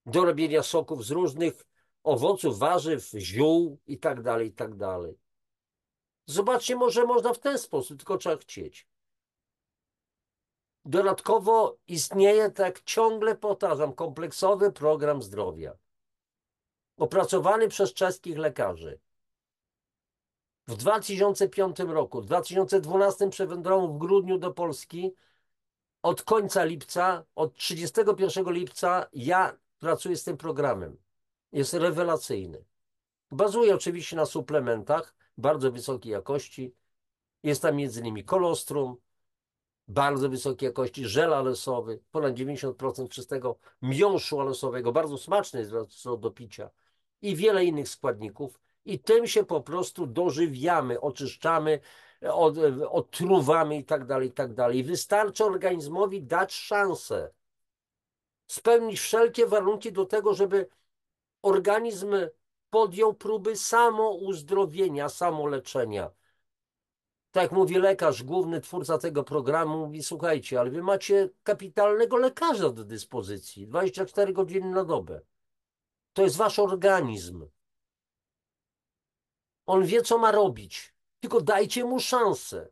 do robienia soków z różnych owoców, warzyw, ziół i tak dalej, i tak dalej. Zobaczcie, może można w ten sposób, tylko trzeba chcieć. Dodatkowo istnieje, tak ciągle powtarzam, kompleksowy program zdrowia, opracowany przez czeskich lekarzy. W 2005 roku, w 2012 przywędrował w grudniu do Polski. Od końca lipca, od 31 lipca ja pracuję z tym programem. Jest rewelacyjny. Bazuje oczywiście na suplementach bardzo wysokiej jakości. Jest tam między innymi kolostrum, bardzo wysokiej jakości, żel alesowy, ponad 90% czystego miąższu alesowego, bardzo smaczny jest co do picia i wiele innych składników. I tym się po prostu dożywiamy, oczyszczamy, odtruwamy i tak dalej, i tak dalej. Wystarczy organizmowi dać szansę, spełnić wszelkie warunki do tego, żeby organizm podjął próby samouzdrowienia, samoleczenia. Tak jak mówi lekarz, główny twórca tego programu, mówi: słuchajcie, ale wy macie kapitalnego lekarza do dyspozycji, 24 godziny na dobę. To jest wasz organizm. On wie, co ma robić, tylko dajcie mu szansę.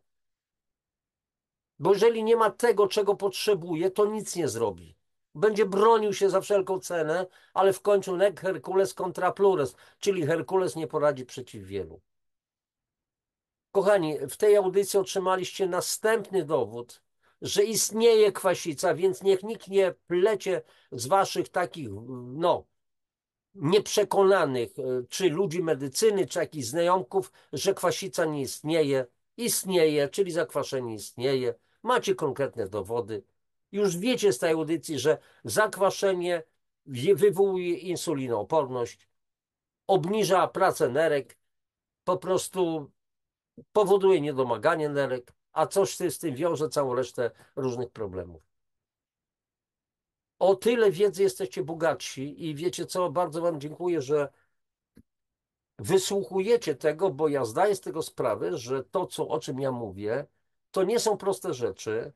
Bo jeżeli nie ma tego, czego potrzebuje, to nic nie zrobi. Będzie bronił się za wszelką cenę, ale w końcu nec Hercules contra plures, czyli Herkules nie poradzi przeciw wielu. Kochani, w tej audycji otrzymaliście następny dowód, że istnieje kwasica, więc niech nikt nie plecie z waszych takich, no, nieprzekonanych, czy ludzi medycyny, czy jakichś znajomków, że kwasica nie istnieje. Istnieje, czyli zakwaszenie istnieje. Macie konkretne dowody. Już wiecie z tej audycji, że zakwaszenie wywołuje insulinooporność, obniża pracę nerek, po prostu powoduje niedomaganie nerek, a coś z tym wiąże całą resztę różnych problemów. O tyle wiedzy jesteście bogatsi i wiecie co, bardzo wam dziękuję, że wysłuchujecie tego, bo ja zdaję z tego sprawę, że to, o czym ja mówię, to nie są proste rzeczy.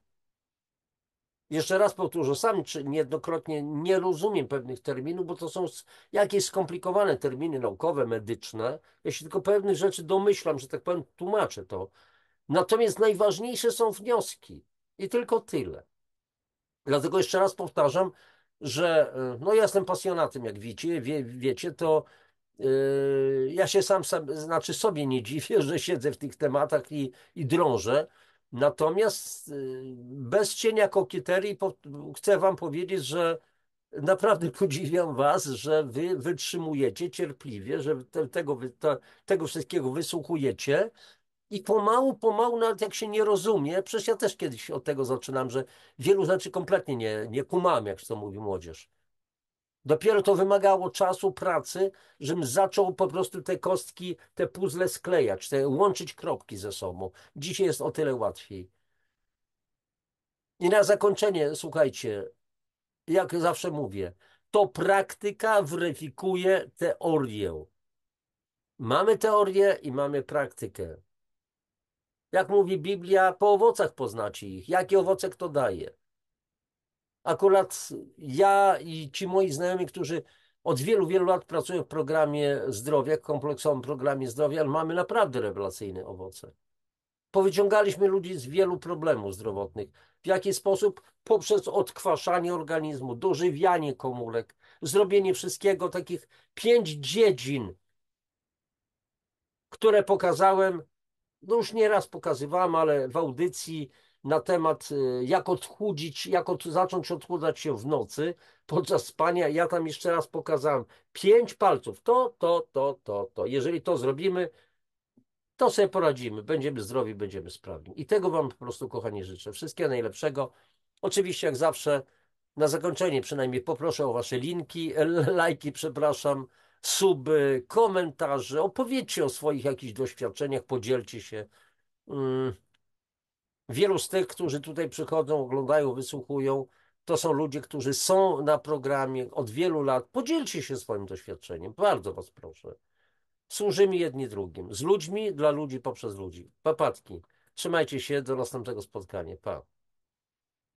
Jeszcze raz powtórzę, sam niejednokrotnie nie rozumiem pewnych terminów, bo to są jakieś skomplikowane terminy naukowe, medyczne. Ja się tylko pewnych rzeczy domyślam, że tak powiem, tłumaczę to. Natomiast najważniejsze są wnioski i tylko tyle. Dlatego jeszcze raz powtarzam, że no ja jestem pasjonatem, jak wiecie, wiecie, to ja się znaczy sobie nie dziwię, że siedzę w tych tematach i drążę. Natomiast bez cienia kokieterii chcę wam powiedzieć, że naprawdę podziwiam was, że wy wytrzymujecie cierpliwie, że tego wszystkiego wysłuchujecie i pomału, nawet jak się nie rozumie, przecież ja też kiedyś od tego zaczynam, że wielu rzeczy kompletnie nie kumam, jak to mówi młodzież. Dopiero to wymagało czasu, pracy, żebym zaczął po prostu te kostki, te puzzle sklejać, łączyć kropki ze sobą. Dzisiaj jest o tyle łatwiej. I na zakończenie, słuchajcie, jak zawsze mówię, to praktyka weryfikuje teorię. Mamy teorię i mamy praktykę. Jak mówi Biblia, po owocach poznacie ich. Jakie owoce kto daje? Akurat ja i ci moi znajomi, którzy od wielu, wielu lat pracują w programie zdrowia, kompleksowym programie zdrowia, ale mamy naprawdę rewelacyjne owoce. Powyciągaliśmy ludzi z wielu problemów zdrowotnych. W jaki sposób? Poprzez odkwaszanie organizmu, dożywianie komórek, zrobienie wszystkiego, takich 5 dziedzin, które pokazałem, no już nieraz pokazywałem, ale w audycji na temat jak odchudzić, zacząć odchudzać się w nocy podczas spania. Ja tam jeszcze raz pokazałem 5 palców. To. Jeżeli to zrobimy, to sobie poradzimy. Będziemy zdrowi, będziemy sprawni. I tego wam po prostu, kochani, życzę. Wszystkiego najlepszego. Oczywiście, jak zawsze, na zakończenie przynajmniej poproszę o wasze linki, lajki, przepraszam, suby, komentarze. Opowiedzcie o swoich jakichś doświadczeniach, podzielcie się. Mm, Wielu z tych, którzy tutaj przychodzą, oglądają, wysłuchują, to są ludzie, którzy są na programie od wielu lat. Podzielcie się swoim doświadczeniem. Bardzo was proszę. Służymy jedni drugim. Z ludźmi, dla ludzi, poprzez ludzi. Papatki. Trzymajcie się, do następnego spotkania. Pa.